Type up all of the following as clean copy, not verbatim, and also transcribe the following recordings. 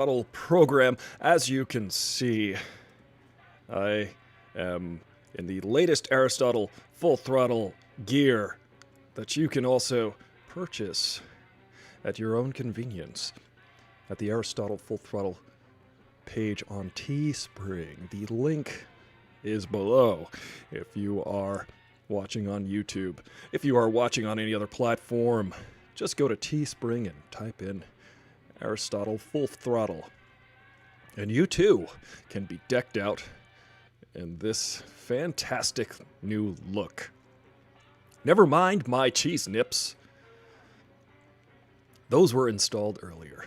Throttle program. As you can see, I am in the latest Aristotle Full Throttle gear that you can also purchase at your own convenience at the Aristotle Full Throttle page on Teespring. The link is below if you are watching on YouTube. If you are watching on any other platform, just go to Teespring and type in Aristotle Full Throttle. And you too can be decked out in this fantastic new look. Never mind my cheese nips. Those were installed earlier.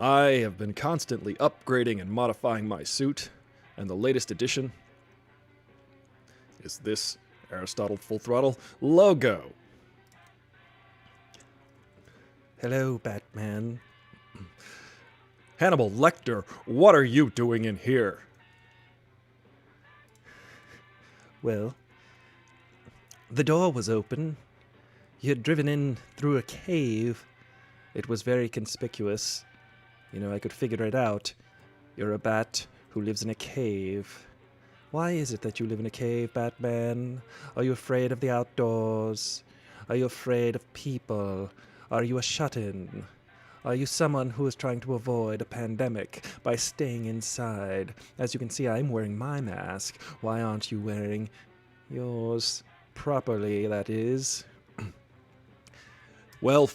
I have been constantly upgrading and modifying my suit, and the latest addition is this Aristotle Full Throttle logo. Hello, Batman. Hannibal Lecter, what are you doing in here? Well, the door was open. You had driven in through a cave. It was very conspicuous. You know, I could figure it out. You're a bat who lives in a cave. Why is it that you live in a cave, Batman? Are you afraid of the outdoors? Are you afraid of people? Are you a shut-in? Are you someone who is trying to avoid a pandemic by staying inside? As you can see, I'm wearing my mask. Why aren't you wearing yours properly, that is? Well,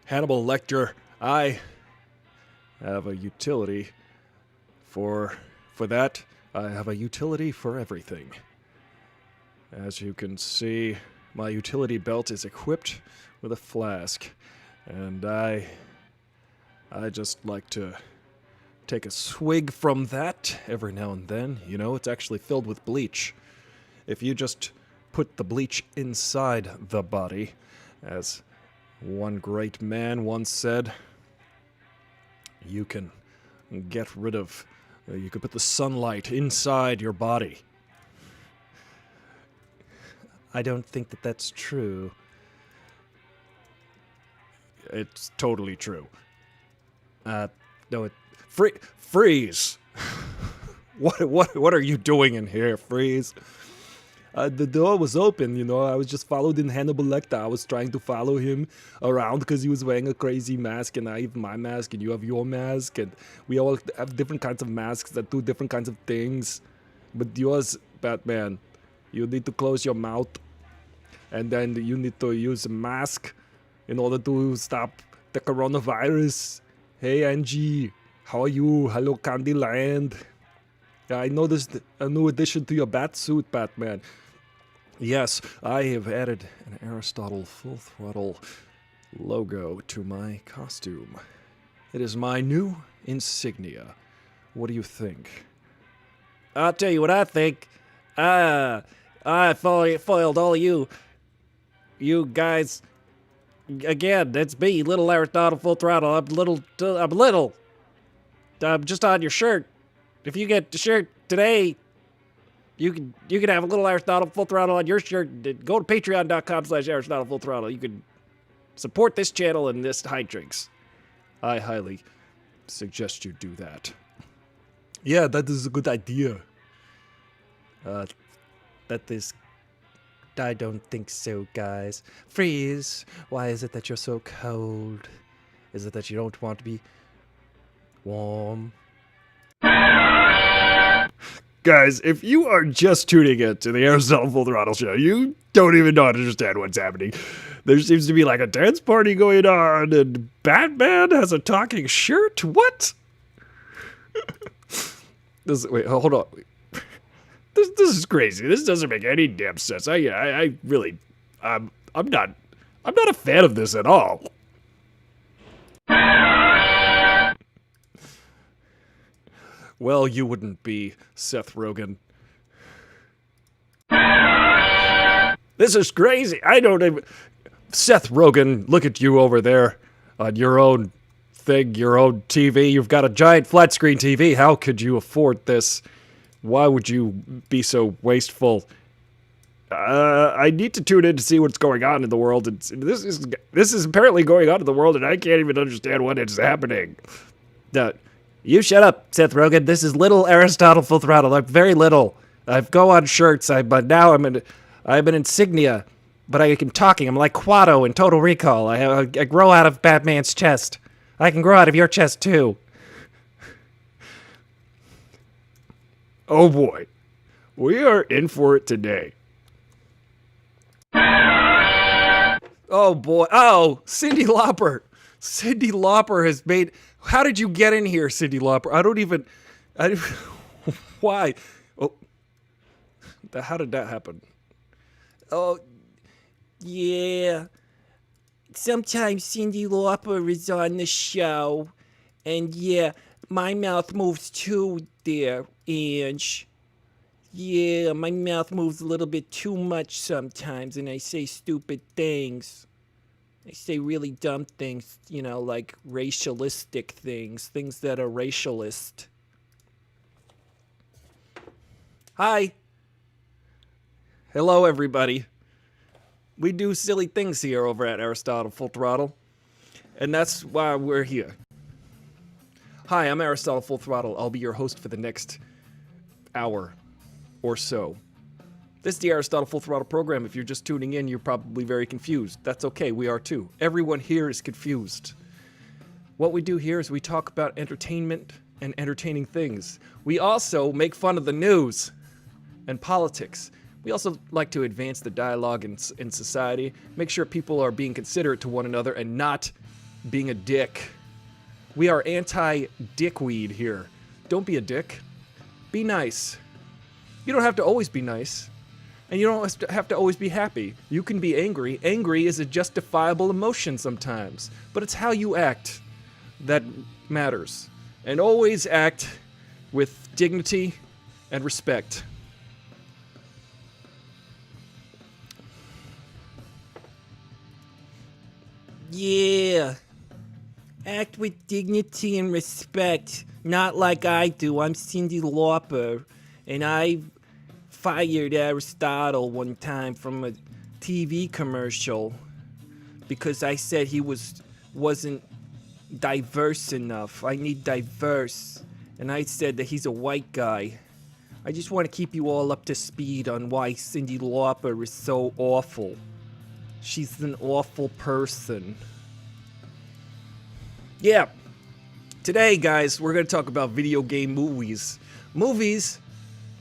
Hannibal Lecter, I have a utility for that. I have a utility for everything. As you can see, my utility belt is equipped with a flask, and I just like to take a swig from that every now and then. You know, it's actually filled with bleach. If you just put the bleach inside the body, as one great man once said, you can get rid of, you can put the sunlight inside your body. I don't think that that's true. It's totally true. No, Freeze! What are you doing in here, Freeze? The door was open, you know. I was just followed in Hannibal Lecter. I was trying to follow him around because he was wearing a crazy mask, and I have my mask, and you have your mask, and we all have different kinds of masks that do different kinds of things. But yours, Batman, you need to close your mouth, and then you need to use a mask in order to stop the coronavirus. Hey, Angie, how are you? Hello, Candyland. Yeah, I noticed a new addition to your bat suit, Batman. Yes, I have added an Aristotle Full Throttle logo to my costume. It is my new insignia. What do you think? I'll tell you what I think. I foiled all you guys. Again, it's me, little Aristotle Full Throttle. I'm just on your shirt. If you get the shirt today, you can have a little Aristotle Full Throttle on your shirt. Go to patreon.com/Aristotle Full Throttle. You can support this channel and this high drinks. I highly suggest you do that. Yeah, that is a good idea. I don't think so, guys. Freeze! Why is it that you're so cold? Is it that you don't want to be warm? Guys, if you are just tuning in to the Aristotle Full Throttle show, you don't even know how to understand what's happening. There seems to be like a dance party going on, and Batman has a talking shirt? What? Wait, hold on. This is crazy. This doesn't make any damn sense. I really, I'm not a fan of this at all. Well, you wouldn't be, Seth Rogen. This is crazy. I don't even... Seth Rogen, look at you over there on your own thing, your own TV. You've got a giant flat screen TV. How could you afford this? Why would you be so wasteful? I need to tune in to see what's going on in the world. And this is apparently going on in the world, and I can't even understand what is happening. You shut up, Seth Rogen. This is little Aristotle Full Throttle. I'm very little. I go on shirts, but now I'm an insignia. But I'm talking. I'm like Quado in Total Recall. I grow out of Batman's chest. I can grow out of your chest too. Oh boy, we are in for it today. Oh boy. Oh, Cyndi Lauper. Cyndi Lauper has made... How did you get in here, Cyndi Lauper? Why? Oh, how did that happen? Oh, yeah. Sometimes Cyndi Lauper is on the show, and yeah, my mouth moves too there, Ange. Yeah, my mouth moves a little bit too much sometimes, and I say stupid things. I say really dumb things, like racialistic things that are racialist. Hi. Hello, everybody. We do silly things here over at Aristotle Full Throttle, and that's why we're here. Hi, I'm Aristotle Full Throttle. I'll be your host for the next hour or so. This is the Aristotle Full Throttle program. If you're just tuning in, you're probably very confused. That's okay, we are too. Everyone here is confused. What we do here is we talk about entertainment and entertaining things. We also make fun of the news and politics. We also like to advance the dialogue in society, make sure people are being considerate to one another and not being a dick. We are anti-dickweed here. Don't be a dick. Be nice. You don't have to always be nice. And you don't have to always be happy. You can be angry. Angry is a justifiable emotion sometimes. But it's how you act that matters. And always act with dignity and respect. Yeah. Act with dignity and respect. Not like I do. I'm Cyndi Lauper. And I fired Aristotle one time from a TV commercial because I said he wasn't diverse enough. I need diverse. And I said that he's a white guy. I just want to keep you all up to speed on why Cyndi Lauper is so awful. She's an awful person. Yeah. Today, guys, we're going to talk about video game movies. Movies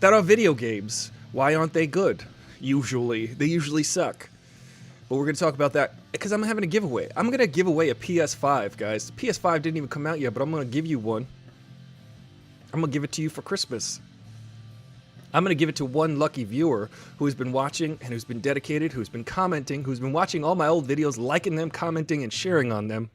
that are video games. Why aren't they good? Usually. They usually suck. But we're going to talk about that because I'm having a giveaway. I'm going to give away a PS5, guys. The PS5 didn't even come out yet, but I'm going to give you one. I'm going to give it to you for Christmas. I'm going to give it to one lucky viewer who's been watching and who's been dedicated, who's been commenting, who's been watching all my old videos, liking them, commenting, and sharing on them.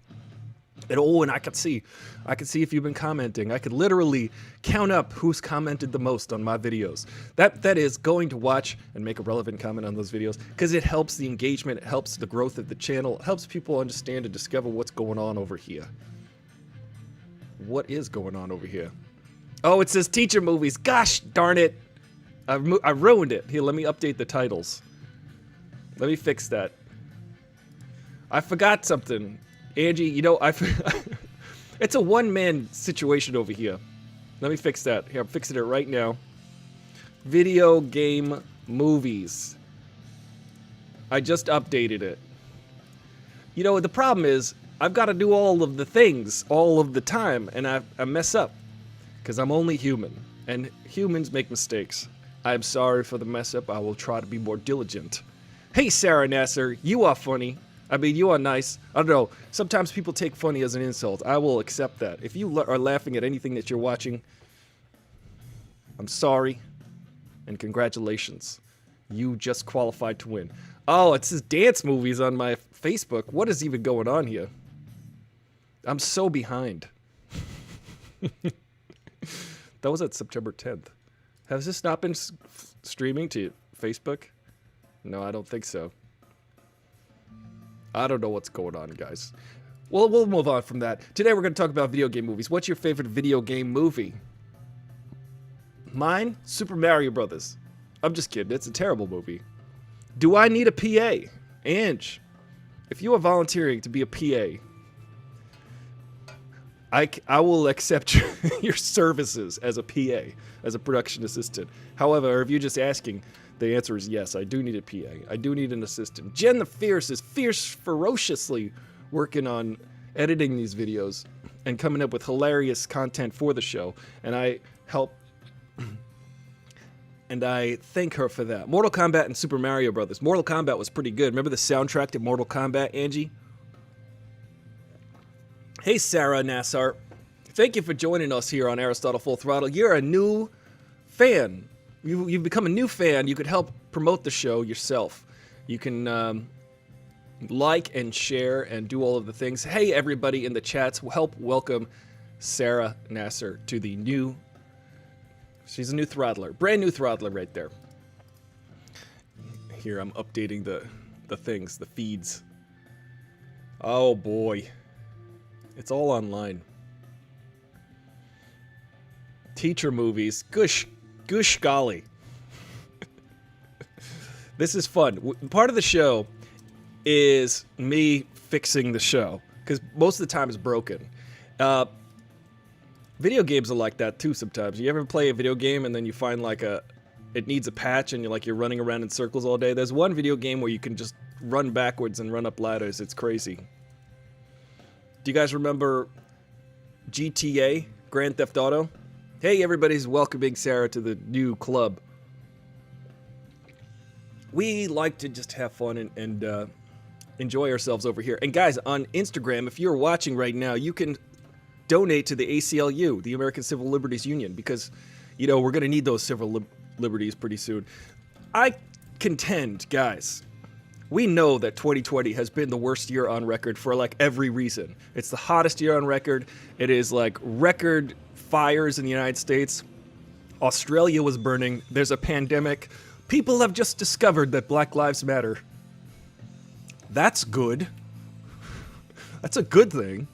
And I could see if you've been commenting. I could literally count up who's commented the most on my videos. That is going to watch and make a relevant comment on those videos because it helps the engagement, it helps the growth of the channel, it helps people understand and discover what's going on over here. What is going on over here? Oh, it says teacher movies. Gosh darn it. I ruined it. Here, let me update the titles. Let me fix that. I forgot something. Angie, it's a one-man situation over here. Let me fix that. Here, I'm fixing it right now. Video game movies. I just updated it. The problem is, I've got to do all of the things all of the time, and I mess up. Because I'm only human, and humans make mistakes. I'm sorry for the mess up. I will try to be more diligent. Hey, Sarah Nasser, you are funny. I mean, you are nice. I don't know. Sometimes people take funny as an insult. I will accept that. If you are laughing at anything that you're watching, I'm sorry. And congratulations. You just qualified to win. Oh, it says dance movies on my Facebook. What is even going on here? I'm so behind. That was at September 10th. Has this not been streaming to Facebook? No, I don't think so. I don't know what's going on, guys. Well, we'll move on from that. Today we're going to talk about video game movies. What's your favorite video game movie? Mine? Super Mario Brothers. I'm just kidding. It's a terrible movie. Do I need a PA? Ange, if you are volunteering to be a PA, I will accept your services as a PA, as a production assistant. However, if you're just asking, the answer is yes, I do need a PA. I do need an assistant. Jen the Fierce is ferociously working on editing these videos and coming up with hilarious content for the show, and I help, and I thank her for that. Mortal Kombat and Super Mario Brothers. Mortal Kombat was pretty good. Remember the soundtrack to Mortal Kombat, Angie? Hey, Sarah Nassar. Thank you for joining us here on Aristotle Full Throttle. You're a new fan. You've become a new fan. You could help promote the show yourself. You can like and share and do all of the things. Hey, everybody in the chats, help welcome Sarah Nasser to the new... She's a new throttler. Brand new throttler right there. Here, I'm updating the things, the feeds. Oh, boy. It's all online. Teacher movies. Gush golly. This is fun. Part of the show is me fixing the show, because most of the time it's broken. Video games are like that too sometimes. You ever play a video game and then you find like it needs a patch and you're running around in circles all day? There's one video game where you can just run backwards and run up ladders. It's crazy. Do you guys remember GTA, Grand Theft Auto? Hey, everybody's welcoming Sarah to the new club. We like to just have fun and enjoy ourselves over here. And guys, on Instagram, if you're watching right now, you can donate to the ACLU, the American Civil Liberties Union, because, you know, we're going to need those civil liberties pretty soon. I contend, guys, we know that 2020 has been the worst year on record for like every reason. It's the hottest year on record. It is like record fires in the United States. Australia was burning. There's a pandemic. People have just discovered that Black Lives Matter. That's good. That's a good thing.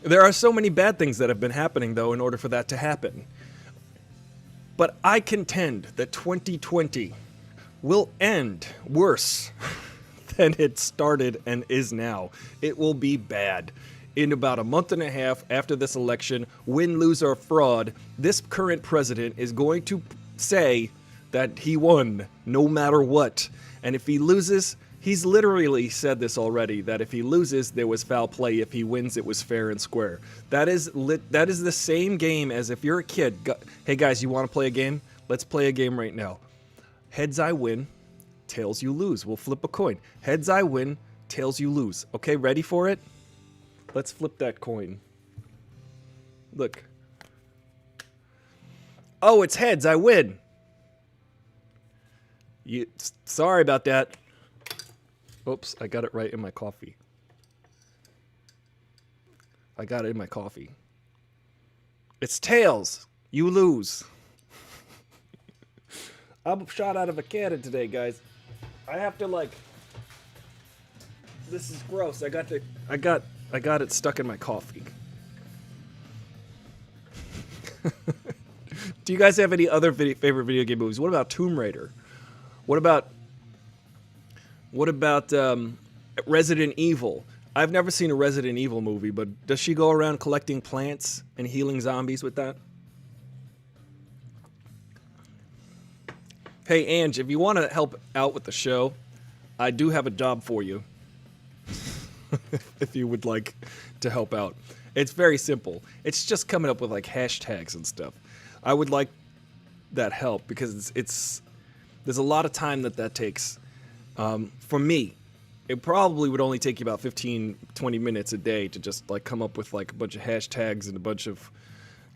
There are so many bad things that have been happening, though, in order for that to happen. But I contend that 2020 will end worse than it started and is now. It will be bad. In about a month and a half after this election, win, lose, or fraud, this current president is going to say that he won no matter what. And if he loses, he's literally said this already, that if he loses, there was foul play. If he wins, it was fair and square. That is the same game as if you're a kid. Hey guys, you want to play a game? Let's play a game right now. Heads I win, tails you lose. We'll flip a coin. Heads I win, tails you lose. Okay, ready for it? Let's flip that coin. Look. Oh, it's heads, I win. Sorry about that. Oops, I got it right in my coffee. I got it in my coffee. It's tails. You lose. I'm shot out of a cannon today, guys. I have to like... This is gross. I got it stuck in my coffee. Do you guys have any other favorite video game movies? What about Tomb Raider? What about Resident Evil? I've never seen a Resident Evil movie, but does she go around collecting plants and healing zombies with that? Hey, Ange, if you want to help out with the show, I do have a job for you. If you would like to help out. It's very simple. It's just coming up with like hashtags and stuff. I would like that help because there's a lot of time that takes. For me, it probably would only take you about 15, 20 minutes a day to just like come up with like a bunch of hashtags and a bunch of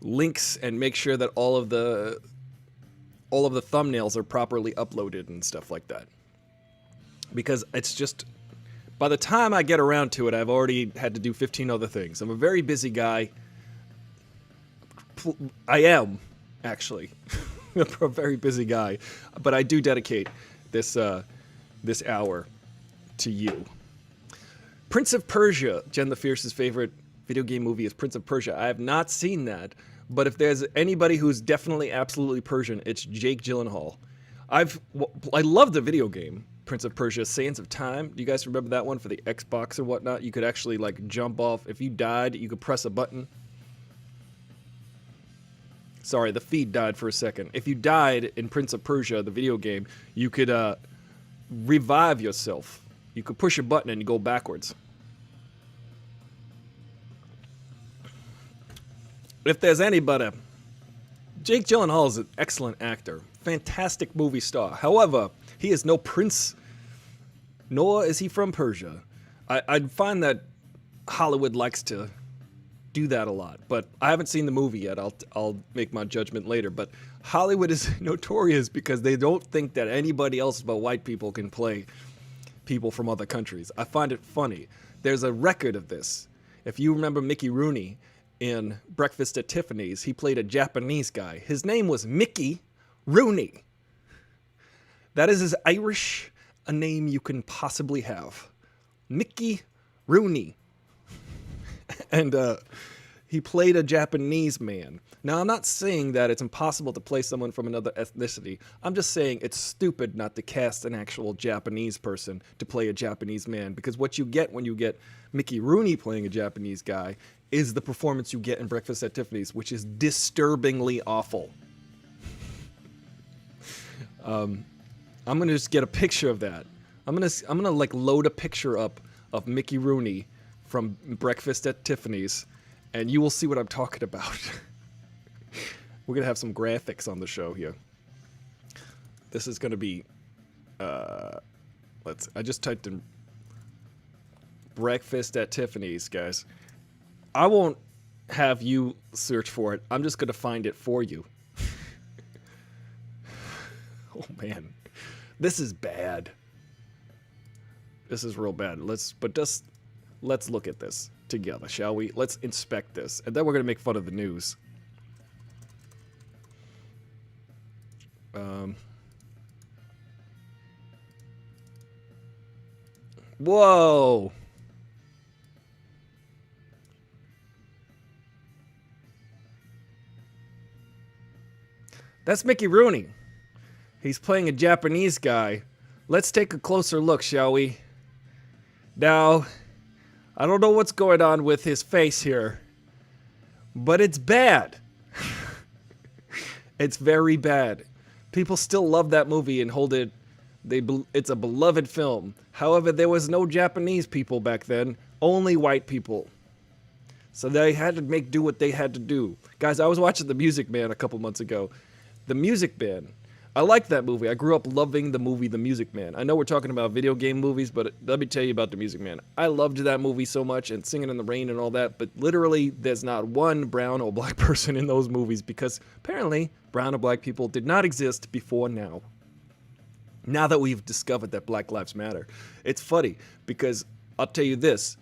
links and make sure that all of the thumbnails are properly uploaded and stuff like that. Because it's just, by the time I get around to it, I've already had to do 15 other things. I'm a very busy guy. I am, actually. a very busy guy, but I do dedicate this hour to you. Prince of Persia, Jen the Fierce's favorite video game movie is Prince of Persia. I have not seen that, but if there's anybody who's definitely absolutely Persian, it's Jake Gyllenhaal. I love the video game. Prince of Persia: Sands of Time. Do you guys remember that one for the Xbox and whatnot? You could actually like jump off. If you died, you could press a button. Sorry, the feed died for a second. If you died in Prince of Persia, the video game, you could revive yourself. You could push a button and you go backwards. If there's anybody, Jake Gyllenhaal is an excellent actor, fantastic movie star. However, he is no prince, nor is he from Persia. I find that Hollywood likes to do that a lot, but I haven't seen the movie yet. I'll make my judgment later. But Hollywood is notorious because they don't think that anybody else but white people can play people from other countries. I find it funny. There's a record of this. If you remember Mickey Rooney in Breakfast at Tiffany's, he played a Japanese guy. His name was Mickey Rooney. That is as Irish a name you can possibly have. Mickey Rooney. And he played a Japanese man. Now, I'm not saying that it's impossible to play someone from another ethnicity. I'm just saying it's stupid not to cast an actual Japanese person to play a Japanese man, because what you get when you get Mickey Rooney playing a Japanese guy is the performance you get in Breakfast at Tiffany's, which is disturbingly awful. I'm gonna just get a picture of that. I'm gonna like load a picture up of Mickey Rooney from Breakfast at Tiffany's, and you will see what I'm talking about. We're gonna have some graphics on the show here. This is gonna be I just typed in Breakfast at Tiffany's, guys. I won't have you search for it. I'm just gonna find it for you. Oh man, this is bad. This is real bad. Let's look at this together, shall we? Let's inspect this, and then we're gonna make fun of the news. Whoa. That's Mickey Rooney. He's playing a Japanese guy. Let's take a closer look, shall we? Now, I don't know what's going on with his face here, but it's bad. It's very bad. People still love that movie and hold it. It's a beloved film. However, there was no Japanese people back then, only white people. So they had to make do what they had to do. Guys, I was watching The Music Man a couple months ago. The Music Man. I liked that movie. I grew up loving the movie The Music Man. I know we're talking about video game movies, but let me tell you about The Music Man. I loved that movie so much, and Singing in the Rain and all that, but literally there's not one brown or black person in those movies because apparently brown or black people did not exist before now. Now that we've discovered that Black Lives Matter. It's funny because I'll tell you this.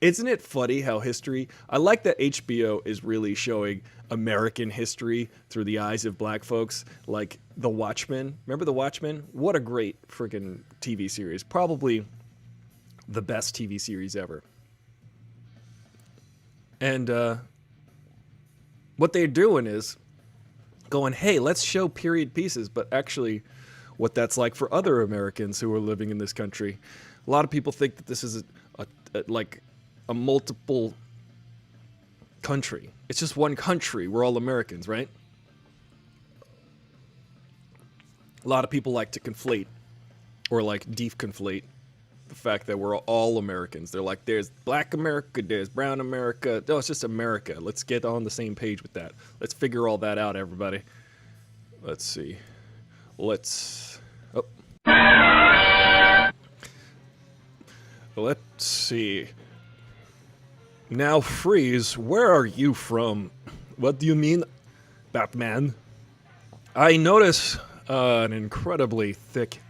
Isn't it funny how history... I like that HBO is really showing American history through the eyes of black folks, like The Watchmen. Remember The Watchmen? What a great freaking TV series. Probably the best TV series ever. And what they're doing is going, hey, let's show period pieces, but actually what that's like for other Americans who are living in this country. A lot of people think that this is a multiple country. It's just one country. We're all Americans, right? A lot of people like to conflate or like deconflate the fact that we're all Americans. They're like, there's black America, there's brown America. No, it's just America. Let's get on the same page with that. Let's figure all that out, everybody. Let's see. Let's see. Now, Freeze, where are you from? What do you mean, Batman? I notice an incredibly thick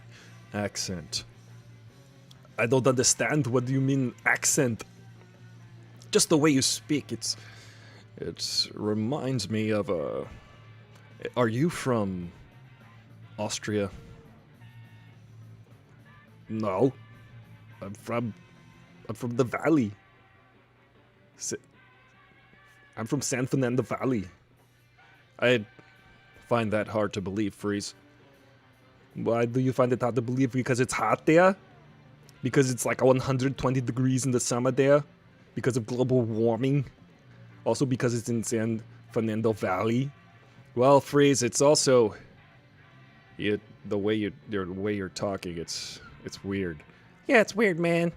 accent. I don't understand. What do you mean, accent? Just the way you speak. It reminds me of a... Are you from Austria? No. I'm from the Valley. I'm from San Fernando Valley. I find that hard to believe, Freeze. Why do you find it hard to believe? Because it's hot there? Because it's like 120 degrees in the summer there? Because of global warming? Also because it's in San Fernando Valley? Well, Freeze, it's also... the way you're talking, it's weird. Yeah, it's weird, man.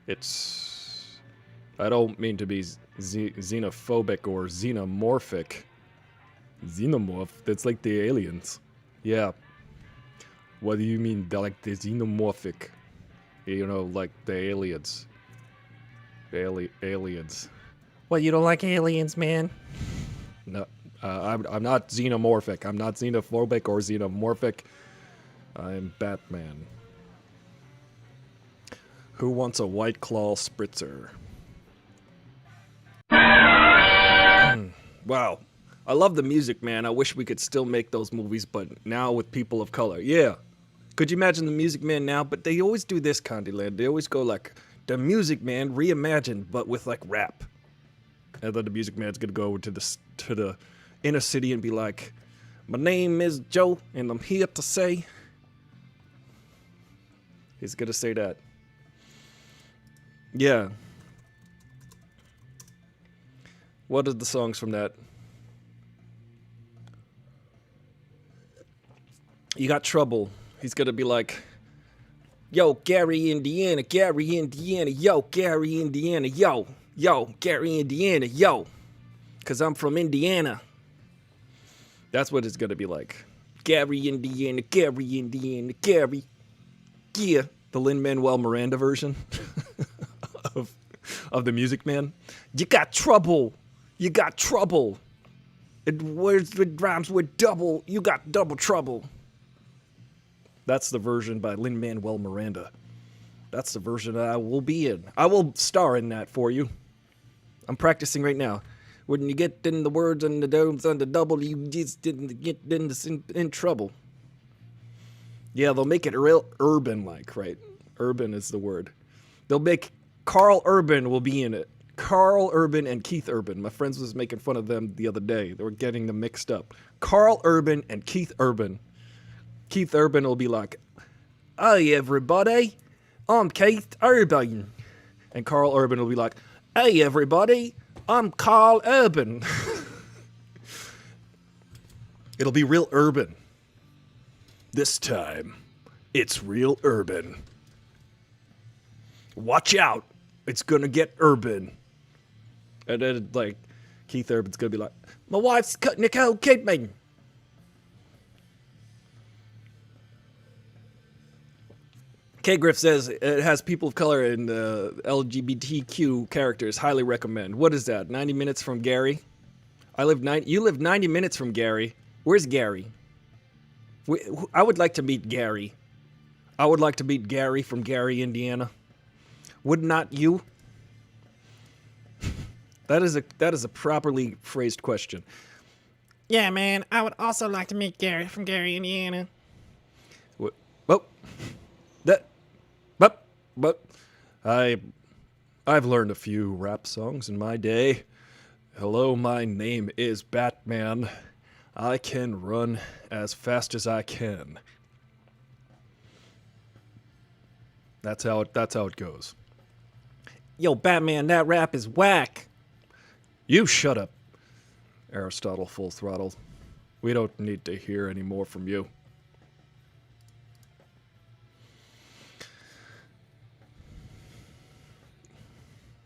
It's... I don't mean to be xenophobic or xenomorphic. Xenomorph? That's like the aliens. Yeah. What do you mean, like the xenomorphic? You know, like the aliens. The aliens. What, you don't like aliens, man? No, I'm not xenomorphic. I'm not xenophobic or xenomorphic. I'm Batman. Who wants a White Claw spritzer? Wow. I love the music, man. I wish we could still make those movies, but now with people of color. Yeah. Could you imagine the Music Man now? But they always do this, Candyland. They always go like, the Music Man reimagined, but with like rap. And then the Music Man's gonna go to the inner city and be like, my name is Joe, and I'm here to say. He's gonna say that. Yeah. What are the songs from that? You Got Trouble. He's gonna be like, yo, Gary, Indiana, yo, Gary, Indiana, yo, Gary, Indiana, yo, cause I'm from Indiana. That's what it's gonna be like. Gary, Indiana, Gary. Yeah, the Lin-Manuel Miranda version of the Music Man. You got trouble. You got trouble. It rhymes with double. You got double trouble. That's the version by Lin-Manuel Miranda. That's the version I will be in. I will star in that for you. I'm practicing right now. When you get in the words and the domes and the double, you just didn't get in trouble. Yeah, they'll make it real urban-like, right? Urban is the word. They'll make Carl Urban will be in it. Carl Urban and Keith Urban. My friends was making fun of them the other day. They were getting them mixed up. Carl Urban and Keith Urban. Keith Urban will be like, hey everybody, I'm Keith Urban. And Carl Urban will be like, hey everybody, I'm Carl Urban. It'll be real urban. This time, it's real urban. Watch out, it's gonna get urban. And then, like, Keith Urban's gonna be like, my wife's cutting a cold kidney. K. Griff says it has people of color and LGBTQ characters. Highly recommend. What is that? 90 minutes from Gary? You live 90 minutes from Gary. Where's Gary? I would like to meet Gary. I would like to meet Gary from Gary, Indiana. Would not you? That is a properly phrased question. Yeah, man. I would also like to meet Gary from Gary, Indiana. What? But I've learned a few rap songs in my day. Hello, my name is Batman. I can run as fast as I can. That's how it goes. Yo, Batman, that rap is whack. You shut up, Aristotle Full Throttle. We don't need to hear any more from you.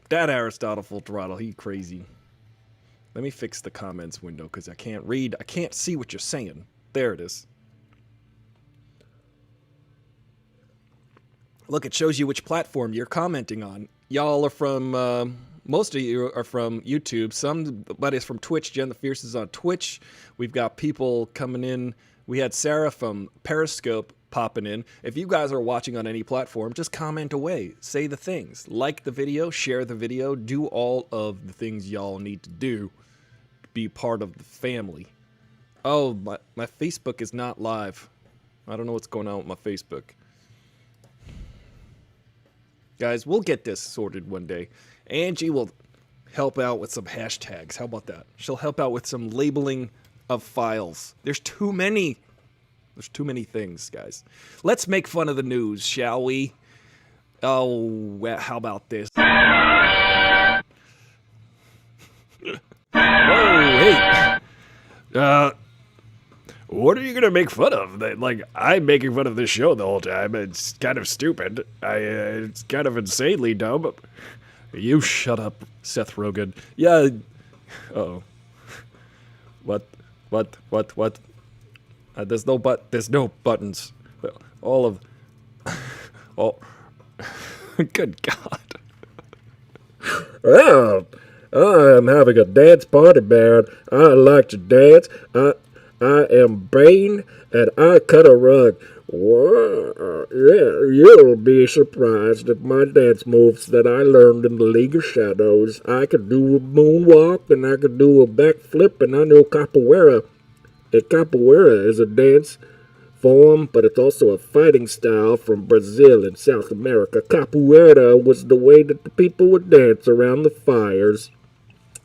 That Aristotle Full Throttle, he crazy. Let me fix the comments window because I can't read. I can't see what you're saying. There it is. Look, it shows you which platform you're commenting on. Y'all are from, most of you are from YouTube. Somebody's from Twitch. Jen the Fierce is on Twitch. We've got people coming in. We had Sarah from Periscope popping in. If you guys are watching on any platform, just comment away. Say the things. Like the video, share the video, do all of the things y'all need to do to be part of the family. Oh, my Facebook is not live. I don't know what's going on with my Facebook. Guys, we'll get this sorted one day. Angie will help out with some hashtags. How about that? She'll help out with some labeling of files. There's too many. There's too many things, guys. Let's make fun of the news, shall we? Oh, well, how about this? Oh, hey. What are you gonna make fun of? Like, I'm making fun of this show the whole time. It's kind of stupid. It's kind of insanely dumb. You shut up, Seth Rogen. Yeah. Uh-oh. What? There's no buttons. All of. Oh. Good God. Oh, I'm having a dance party, man. I like to dance. I am Bane, and I cut a rug. Whoa, yeah, you'll be surprised at my dance moves that I learned in the League of Shadows. I could do a moonwalk, and I could do a backflip, and I know capoeira. And capoeira is a dance form, but it's also a fighting style from Brazil and South America. Capoeira was the way that the people would dance around the fires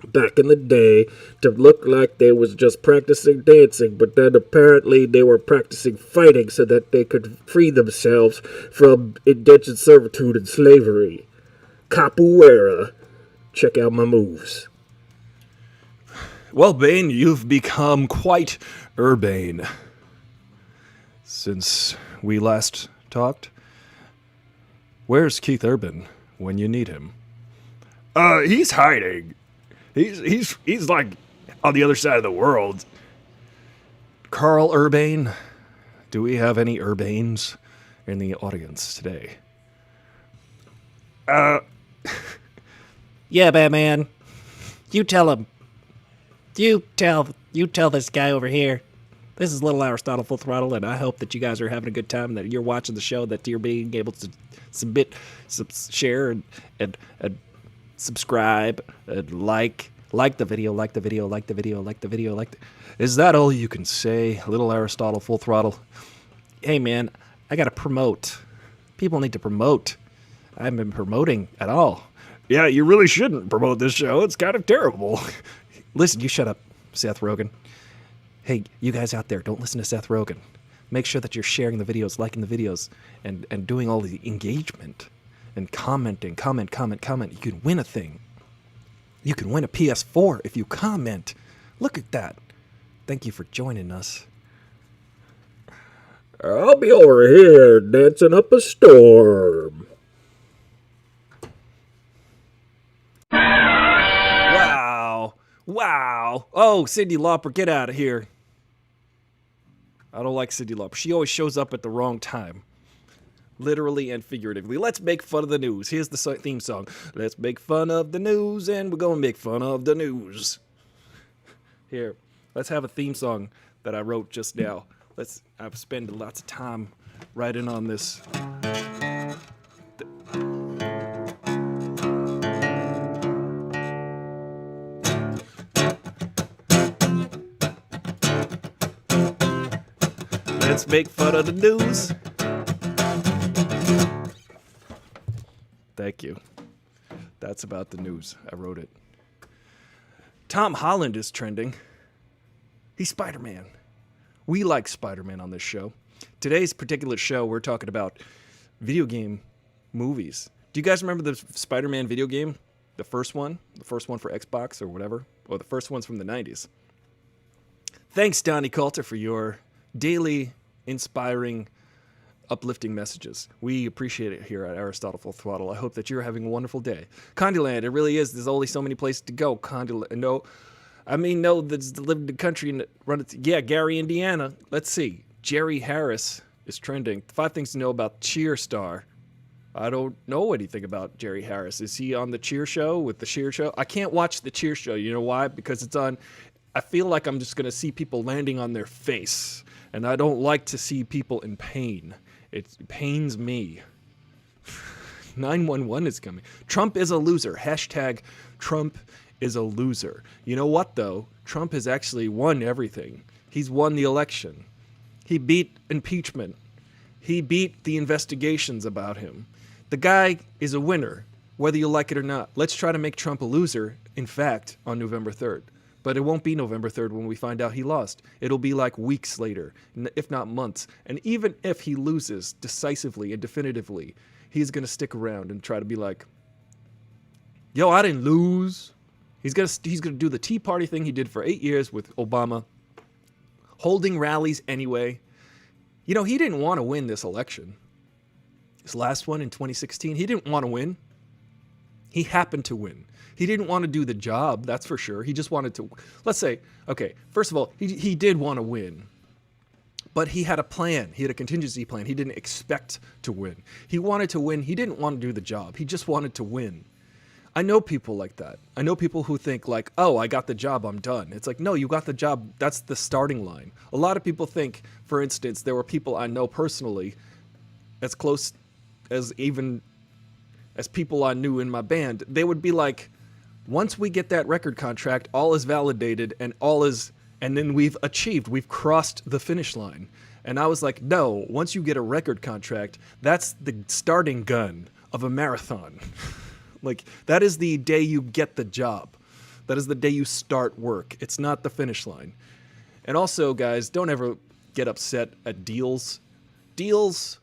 back in the day to look like they was just practicing dancing, but then apparently they were practicing fighting so that they could free themselves from indentured servitude and slavery. Capoeira. Check out my moves. Well, Bane, you've become quite urbane since we last talked. Where's Keith Urban when you need him? He's hiding. He's like on the other side of the world. Carl Urbane, do we have any Urbanes in the audience today? Yeah, Batman. You tell him. You tell this guy over here. This is Little Aristotle Full Throttle, and I hope that you guys are having a good time, that you're watching the show, that you're being able to submit, share, and subscribe, and like the video. Is that all you can say, Little Aristotle Full Throttle? Hey, man, I gotta promote. People need to promote. I haven't been promoting at all. Yeah, you really shouldn't promote this show. It's kind of terrible. Listen, you shut up, Seth Rogen. Hey, you guys out there, don't listen to Seth Rogen. Make sure that you're sharing the videos, liking the videos, and doing all the engagement and commenting. Comment. You can win a thing. You can win a PS4 if you comment. Look at that. Thank you for joining us. I'll be over here dancing up a storm. Wow. Oh, Cyndi Lauper, get out of here. I don't like Cyndi Lauper. She always shows up at the wrong time. Literally and figuratively. Let's make fun of the news. Here's the theme song. Let's make fun of the news, and we're going to make fun of the news. Here, let's have a theme song that I wrote just now. I've spent lots of time writing on this. Let's make fun of the news. Thank you. That's about the news. I wrote it. Tom Holland is trending. He's Spider-Man. We like Spider-Man on this show. Today's particular show, we're talking about video game movies. Do you guys remember the Spider-Man video game? The first one? The first one for Xbox or whatever? Or the first one's from the 90s. Thanks, Donnie Coulter, for your daily inspiring, uplifting messages. We appreciate it here at Aristotle Full Throttle. I hope that you're having a wonderful day. Condyland, it really is. There's only so many places to go. Condyland, no, that's live in the country and run it. Yeah, Gary, Indiana. Let's see. Jerry Harris is trending. 5 things to know about Cheer Star. I don't know anything about Jerry Harris. Is he on the Cheer Show with the Cheer Show? I can't watch the Cheer Show. You know why? Because it's on. I feel like I'm just going to see people landing on their face. And I don't like to see people in pain. It pains me. 911 is coming. Trump is a loser. Hashtag Trump is a loser. You know what, though? Trump has actually won everything. He's won the election. He beat impeachment. He beat the investigations about him. The guy is a winner, whether you like it or not. Let's try to make Trump a loser, in fact, on November 3rd. But it won't be November 3rd when we find out he lost. It'll be like weeks later, if not months. And even if he loses decisively and definitively, he's going to stick around and try to be like, yo, I didn't lose. He's gonna do the Tea Party thing he did for 8 years with Obama, holding rallies anyway. You know, he didn't want to win this election. His last one in 2016, he didn't want to win. He happened to win. He didn't want to do the job, that's for sure. He just wanted to, let's say, okay, first of all, he did want to win. But he had a plan. He had a contingency plan. He didn't expect to win. He wanted to win. He didn't want to do the job. He just wanted to win. I know people like that. I know people who think like, oh, I got the job, I'm done. It's like, no, you got the job. That's the starting line. A lot of people think, for instance, there were people I know personally, as close as even as people I knew in my band, they would be like, once we get that record contract, all is validated and then we've crossed the finish line. And I was like, no, once you get a record contract, that's the starting gun of a marathon. Like, that is the day you get the job. That is the day you start work. It's not the finish line. And also, guys, don't ever get upset at deals. Deals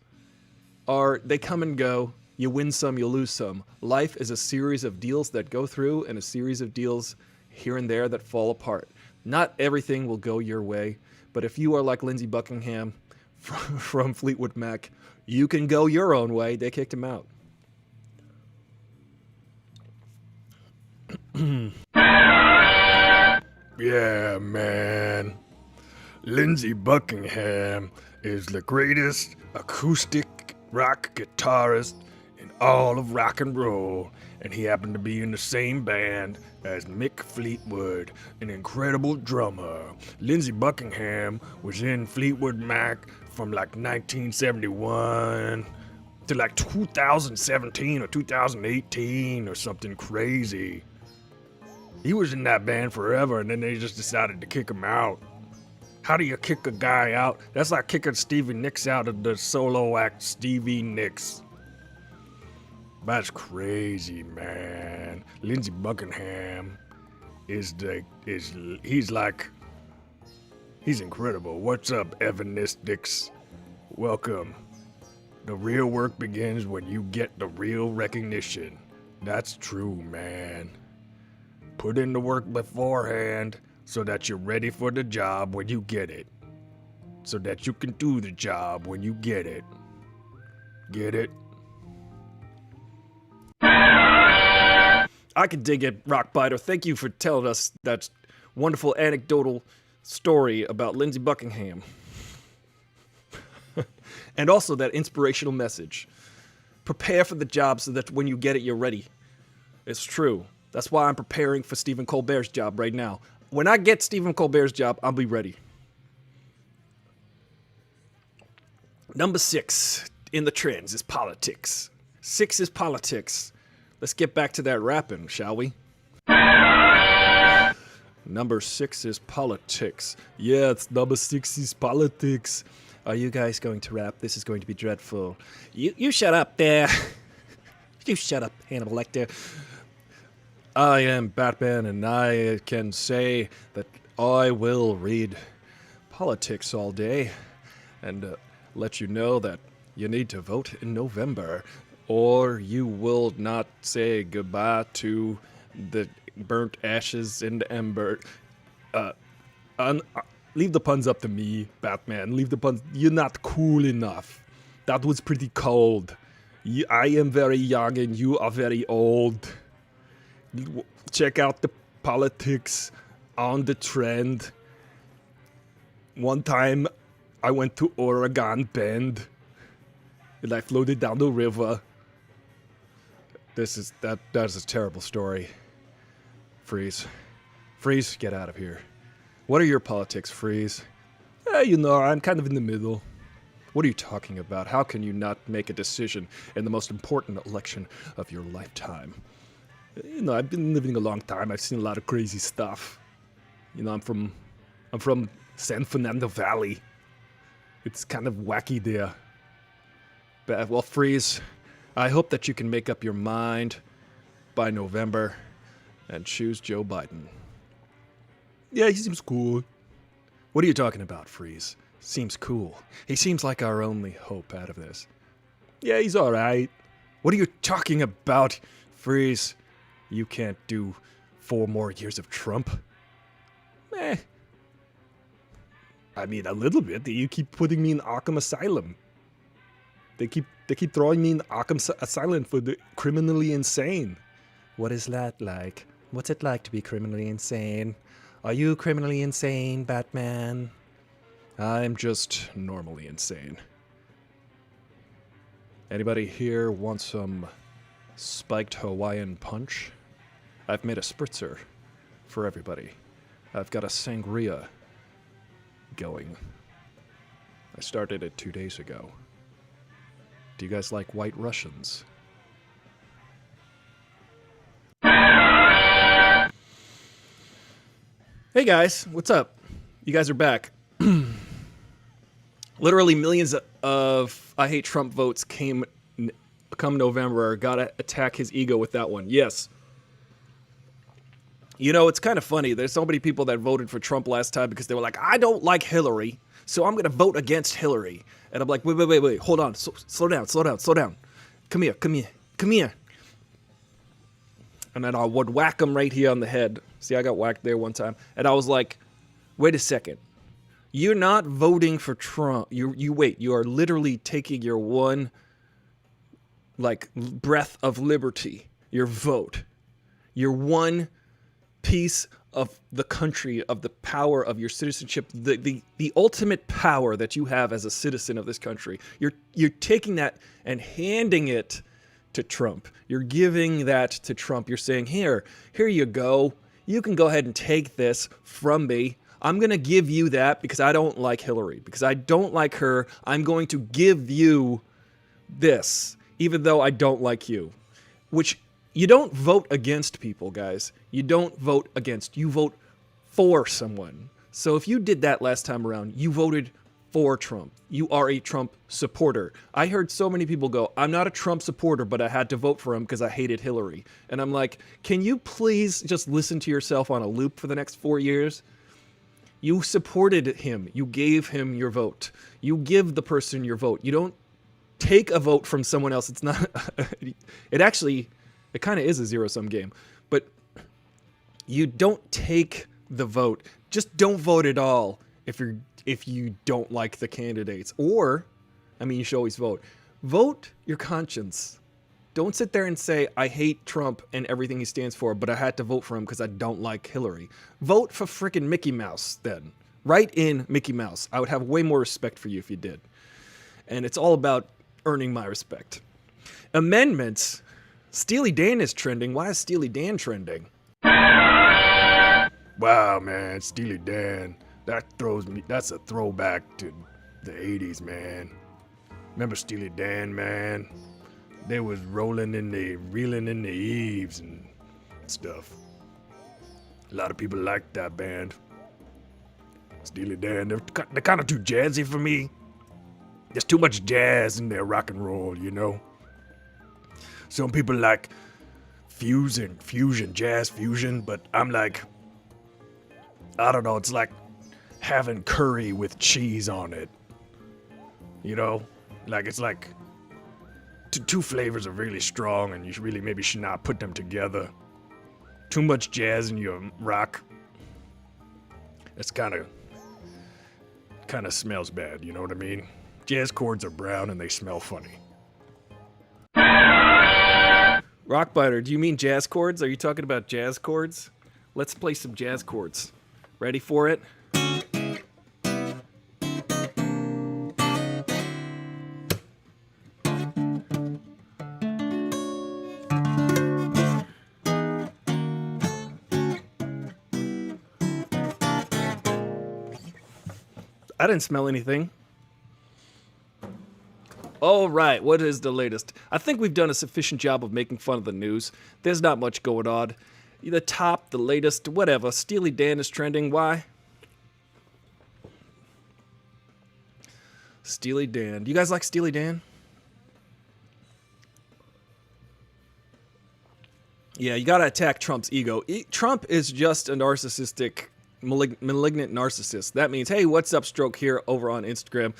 they come and go. You win some, you lose some. Life is a series of deals that go through and a series of deals here and there that fall apart. Not everything will go your way, but if you are like Lindsey Buckingham from Fleetwood Mac, you can go your own way. They kicked him out. Yeah, man. Lindsey Buckingham is the greatest acoustic rock guitarist in all of rock and roll, and he happened to be in the same band as Mick Fleetwood, an incredible drummer. Lindsey Buckingham was in Fleetwood Mac from like 1971 to like 2017 or 2018 or something crazy. He was in that band forever, and then they just decided to kick him out. How do you kick a guy out? That's like kicking Stevie Nicks out of the solo act Stevie Nicks. That's crazy, man. Lindsey Buckingham he's incredible. What's up, Evanistics? Welcome. The real work begins when you get the real recognition. That's true, man. Put in the work beforehand so that you're ready for the job when you get it. So that you can do the job when you get it. Get it? I can dig it, Rockbiter. Thank you for telling us that wonderful anecdotal story about Lindsey Buckingham. And also that inspirational message. Prepare for the job so that when you get it, you're ready. It's true. That's why I'm preparing for Stephen Colbert's job right now. When I get Stephen Colbert's job, I'll be ready. Number 6 in the trends is politics. 6 is politics. Let's get back to that rapping, shall we? Number 6 is politics. Yeah, it's number 6 is politics. Are you guys going to rap? This is going to be dreadful. You shut up there. You shut up, Hannibal Lecter. I am Batman, and I can say that I will read politics all day and let you know that you need to vote in November, or you will not say goodbye to the burnt ashes in the ember. Leave the puns up to me, Batman. Leave the puns. You're not cool enough. That was pretty cold. I am very young, and you are very old. Check out the politics on the trend. One time I went to Oregon Bend and I floated down the river. That's a terrible story. Freeze, get out of here. What are your politics, Freeze? I'm kind of in the middle. What are you talking about? How can you not make a decision in the most important election of your lifetime? I've been living a long time. I've seen a lot of crazy stuff. I'm from San Fernando Valley. It's kind of wacky there. But, well, Freeze, I hope that you can make up your mind by November and choose Joe Biden. Yeah, he seems cool. What are you talking about, Freeze? Seems cool. He seems like our only hope out of this. Yeah, he's alright. What are you talking about, Freeze? You can't do 4 more years of Trump? Eh. I mean, a little bit. You keep putting me in Arkham Asylum. They keep throwing me in Arkham Asylum for the criminally insane. What is that like? What's it like to be criminally insane? Are you criminally insane, Batman? I'm just normally insane. Anybody here want some spiked Hawaiian punch? I've made a spritzer for everybody. I've got a sangria going. I started it 2 days ago. Do you guys like White Russians? Hey guys, what's up? You guys are back. Literally millions of I hate Trump votes come November. Gotta attack his ego with that one. Yes. You know, it's kind of funny. There's so many people that voted for Trump last time because they were like, I don't like Hillary, so I'm going to vote against Hillary. And I'm like, wait, hold on. Slow down. Come here. And then I would whack him right here on the head. See, I got whacked there one time. And I was like, wait a second. You're not voting for Trump. You are literally taking your one, breath of liberty, your vote, your one piece of the country, of the power of your citizenship, the ultimate power that you have as a citizen of this country. You're taking that and handing it to Trump. You're giving that to Trump. You're saying, here you go. You can go ahead and take this from me. I'm going to give you that because I don't like Hillary, because I don't like her. I'm going to give you this, even though I don't like you. Which, you don't vote against people, guys. You don't vote against. You vote for someone. So if you did that last time around, you voted for Trump. You are a Trump supporter. I heard so many people go, I'm not a Trump supporter, but I had to vote for him because I hated Hillary. And I'm like, can you please just listen to yourself on a loop for the next 4 years? You supported him. You gave him your vote. You give the person your vote. You don't take a vote from someone else. It's not... It kind of is a zero-sum game. But you don't take the vote. Just don't vote at all if you don't like the candidates. Or, I mean, you should always vote. Vote your conscience. Don't sit there and say, I hate Trump and everything he stands for, but I had to vote for him because I don't like Hillary. Vote for frickin' Mickey Mouse, then. Write in Mickey Mouse. I would have way more respect for you if you did. And it's all about earning my respect. Amendments. Steely Dan is trending. Why is Steely Dan trending? Wow, man, Steely Dan. That's a throwback to the 80s, man. Remember Steely Dan, man? They was reeling in the eaves and stuff. A lot of people liked that band. Steely Dan, they're kind of too jazzy for me. There's too much jazz in their rock and roll, you know? Some people like fusion, jazz fusion, but I'm like, I don't know, it's like having curry with cheese on it. You know? It's like two flavors are really strong and you should not put them together. Too much jazz in your rock. It's kind of smells bad, you know what I mean? Jazz chords are brown and they smell funny. Rockbiter, do you mean jazz chords? Are you talking about jazz chords? Let's play some jazz chords. Ready for it? I didn't smell anything. All right, what is the latest? I think we've done a sufficient job of making fun of the news. There's not much going on. The top, the latest, whatever. Steely Dan is trending. Why? Steely Dan. Do you guys like Steely Dan? Yeah, you gotta attack Trump's ego. Trump is just a narcissistic malignant narcissist. That means, hey, what's up, Stroke here over on Instagram.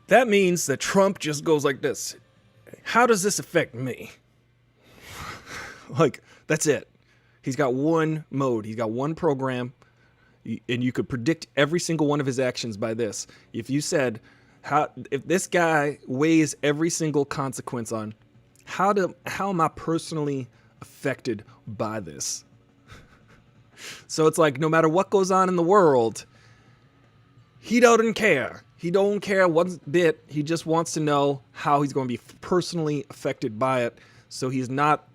That means that Trump just goes like this. How does this affect me? Like, that's it. He's got one mode. He's got one program, and you could predict every single one of his actions by this. If you said, if this guy weighs every single consequence on how am I personally affected by this? So it's like no matter what goes on in the world, he doesn't care. He don't care one bit. He just wants to know how he's going to be personally affected by it. So he's not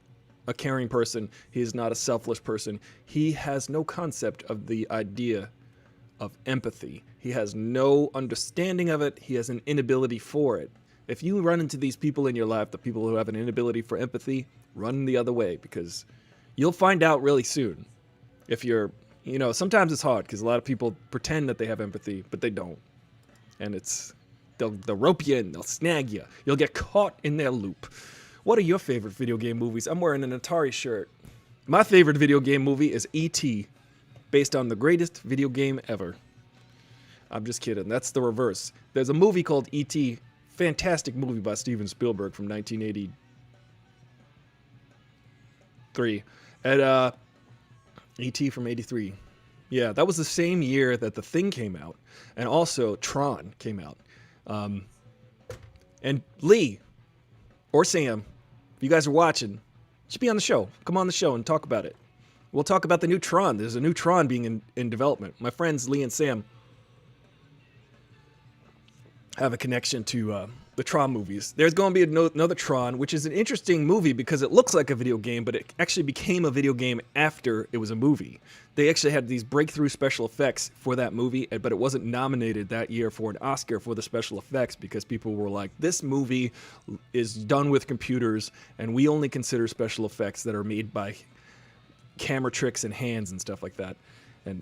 a caring person. He is not a selfless person. He has no concept of the idea of empathy. He has no understanding of it. He has an inability for it. If you run into these people in your life, the people who have an inability for empathy, run the other way, because you'll find out really soon. If you're, sometimes it's hard because a lot of people pretend that they have empathy, but they don't. And they'll rope you in, they'll snag you. You'll get caught in their loop. What are your favorite video game movies? I'm wearing an Atari shirt. My favorite video game movie is E.T., based on the greatest video game ever. I'm just kidding. That's the reverse. There's a movie called E.T., fantastic movie by Steven Spielberg from 1983. And E.T. from 83. Yeah, that was the same year that The Thing came out. And also Tron came out. And Lee or Sam, if you guys are watching, you should be on the show. Come on the show and talk about it. We'll talk about the new Tron. There's a new Tron being in development. My friends Lee and Sam have a connection to the Tron movies. There's going to be another Tron, which is an interesting movie because it looks like a video game, but it actually became a video game after it was a movie. They actually had these breakthrough special effects for that movie, but it wasn't nominated that year for an Oscar for the special effects because people were like, this movie is done with computers, and we only consider special effects that are made by camera tricks and hands and stuff like that, and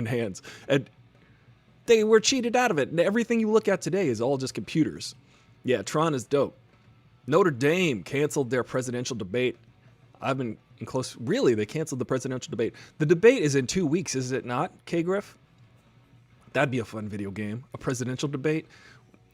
hands. And they were cheated out of it. And everything you look at today is all just computers. Yeah, Tron is dope. Notre Dame canceled their presidential debate. I've been in close... Really, they canceled the presidential debate. The debate is in 2 weeks, is it not, K-Griff? That'd be a fun video game. A presidential debate.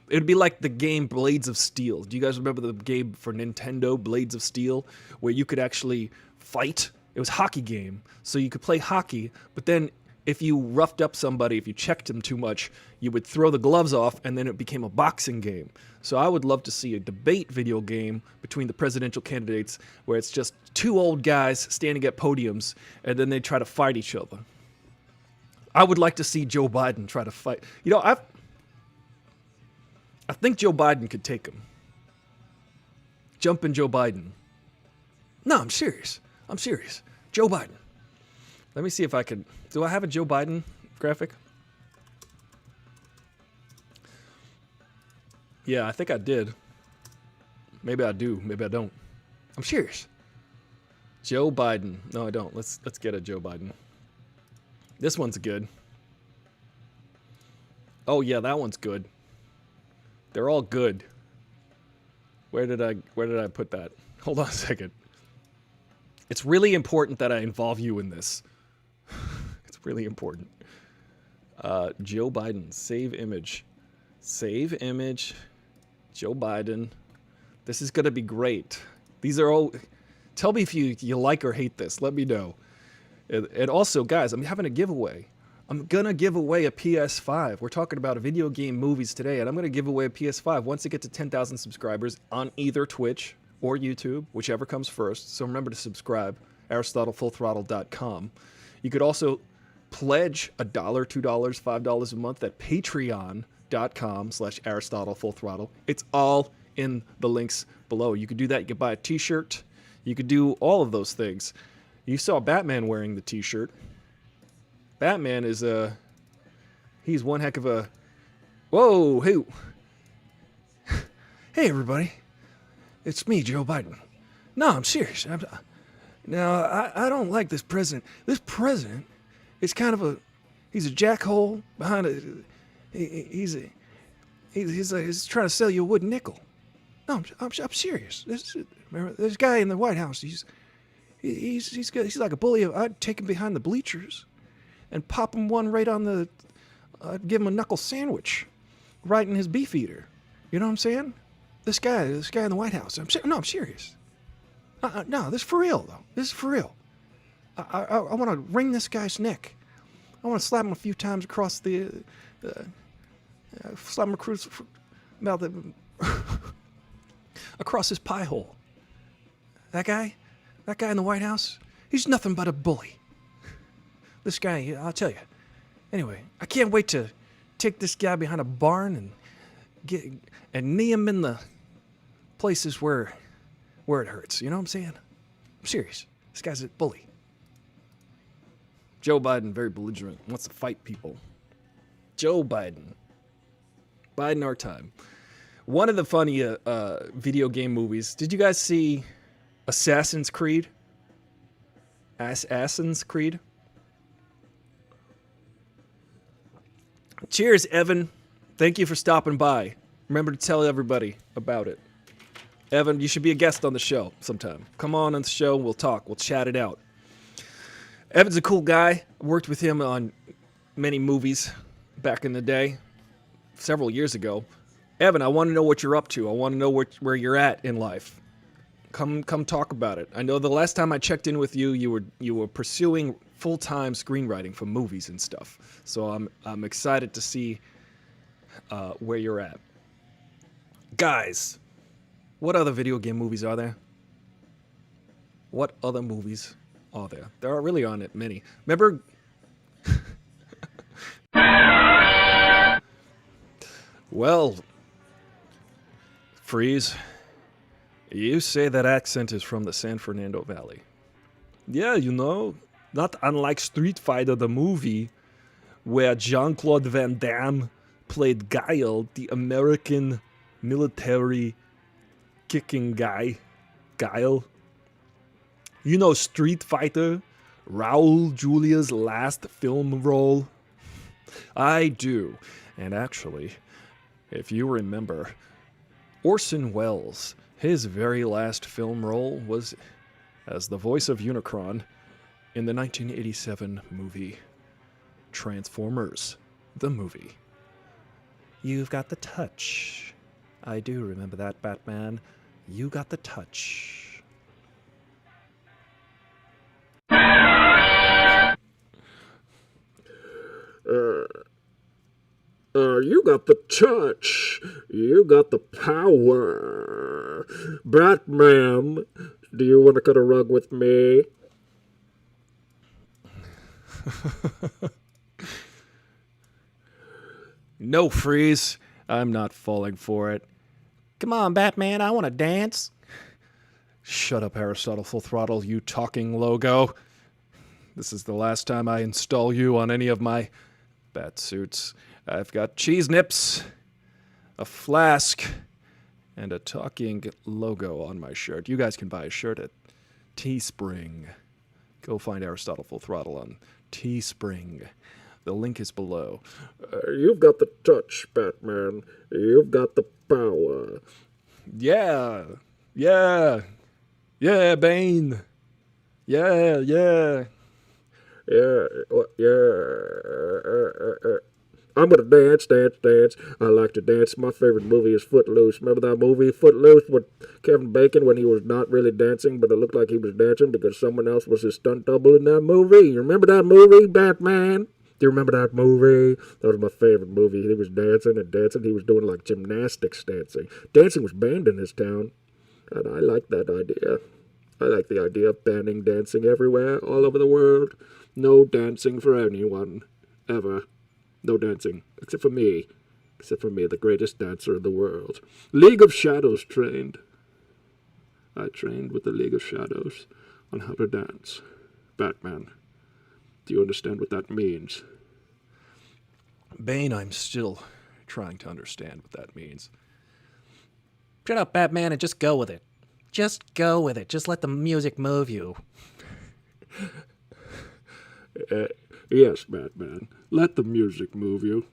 It'd be like the game Blades of Steel. Do you guys remember the game for Nintendo, Blades of Steel, where you could actually fight? It was a hockey game. So you could play hockey, but then if you roughed up somebody, if you checked them too much, you would throw the gloves off, and then it became a boxing game. So I would love to see a debate video game between the presidential candidates where it's just two old guys standing at podiums, and then they try to fight each other. I would like to see Joe Biden try to fight. I think Joe Biden could take him. Jumping Joe Biden. No, I'm serious. Joe Biden. Let me see if I could... Do I have a Joe Biden graphic? Yeah, I think I did. Maybe I do. Maybe I don't. I'm serious. Joe Biden. No, I don't. Let's get a Joe Biden. This one's good. Oh, yeah, that one's good. They're all good. Where did I put that? Hold on a second. It's really important that I involve you in this. It's really important. Joe Biden, save image. Save image. Joe Biden. This is going to be great. These are all... Tell me if you like or hate this. Let me know. And also, guys, I'm having a giveaway. I'm going to give away a PS5. We're talking about video game movies today, and I'm going to give away a PS5 once it gets to 10,000 subscribers on either Twitch or YouTube, whichever comes first. So remember to subscribe, AristotleFullThrottle.com. You could also pledge $1, $2, $5 a month at patreon.com/AristotleFullThrottle. It's all in the links below. You could do that. You could buy a t-shirt. You could do all of those things. You saw Batman wearing the t-shirt. Batman is he's one heck of a... Whoa, hey. Hey, everybody. It's me, Joe Biden. No, I'm serious. I don't like this president. This president is kind of he's a jackhole behind a... He's trying to sell you a wooden nickel. No, I'm serious. This guy in the White House, He's like a bully. I'd take him behind the bleachers and pop him one right on the. I'd give him a knuckle sandwich right in his beef eater. You know what I'm saying? This guy in the White House. I'm serious. No, this is for real, though. This is for real. I want to wring this guy's neck. I want to slap him a few times across the. Slap him about the. across his pie hole. That guy in the White House, he's nothing but a bully. This guy, I'll tell you. Anyway, I can't wait to take this guy behind a barn and knee him in the places where it hurts. You know what I'm saying? I'm serious. This guy's a bully. Joe Biden, very belligerent, wants to fight people. Joe Biden. Biden our time. One of the funny video game movies. Did you guys see Assassin's Creed? Assassin's Creed? Cheers, Evan. Thank you for stopping by. Remember to tell everybody about it. Evan, you should be a guest on the show sometime. Come on the show, we'll talk, we'll chat it out. Evan's a cool guy. I worked with him on many movies back in the day, several years ago. Evan, I want to know what you're up to. I want to know where you're at in life. Come talk about it. I know the last time I checked in with you, you were pursuing full-time screenwriting for movies and stuff. So I'm excited to see where you're at. Guys, what other video game movies are there? What other movies are there? There really aren't many. Remember? Well, Freeze, you say that accent is from the San Fernando Valley. Yeah, not unlike Street Fighter the movie, where Jean-Claude Van Damme played Guile, the American military kicking guy. Guile. You know Street Fighter, Raul Julia's last film role? I do. And actually, if you remember, Orson Welles, his very last film role was as the voice of Unicron in the 1987 movie Transformers, the movie. You've got the touch. I do remember that, Batman. You got the touch. You got the touch. You got the power. Batman, do you want to cut a rug with me? No, Freeze. I'm not falling for it. Come on, Batman, I want to dance. Shut up, Aristotle Full Throttle, you talking logo. This is the last time I install you on any of my bat suits. I've got cheese nips, a flask, and a talking logo on my shirt. You guys can buy a shirt at Teespring. Go find Aristotle Full Throttle on Teespring. The link is below. You've got the touch, Batman. You've got the power. Yeah, Bane. Yeah. I'm gonna dance. I like to dance. My favorite movie is Footloose. Remember that movie, Footloose, with Kevin Bacon when he was not really dancing, but it looked like he was dancing because someone else was his stunt double in that movie? You remember that movie, Batman? Do you remember that movie? That was my favorite movie. He was dancing and dancing. He was doing like gymnastics dancing. Dancing was banned in his town, and I like that idea. I like the idea of banning dancing everywhere, all over the world. No dancing for anyone, ever. No dancing, except for me. Except for me, the greatest dancer in the world. League of Shadows trained. I trained with the League of Shadows on how to dance. Batman, do you understand what that means? Bane, I'm still trying to understand what that means. Shut up, Batman, and just go with it. Just go with it. Just let the music move you. Yes, Batman. Let the music move you.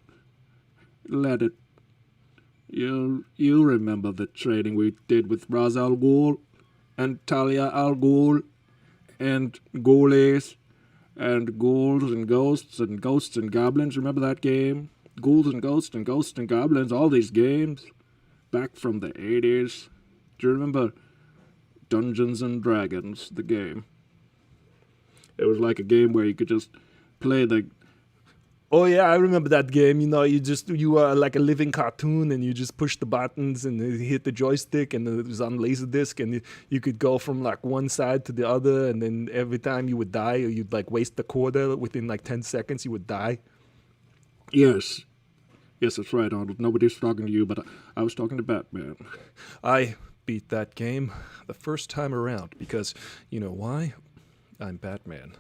Let it. You remember the training we did with Ra's al Ghul and Talia al Ghul and ghoulies and ghouls and ghosts and goblins. Remember that game? Ghouls and ghosts and goblins, all these games back from the 80s. Do you remember Dungeons and Dragons, the game? It was like a game where you could just play the... Oh yeah, I remember that game. You know, you were like a living cartoon, and you just push the buttons and you hit the joystick, and it was on Laserdisc, and you could go from like one side to the other, and then every time you would die, or you'd like waste the quarter within like 10 seconds, you would die. Yes, that's right, Arnold. Nobody's talking to you, but I was talking to Batman. I beat that game the first time around because, you know why? I'm Batman.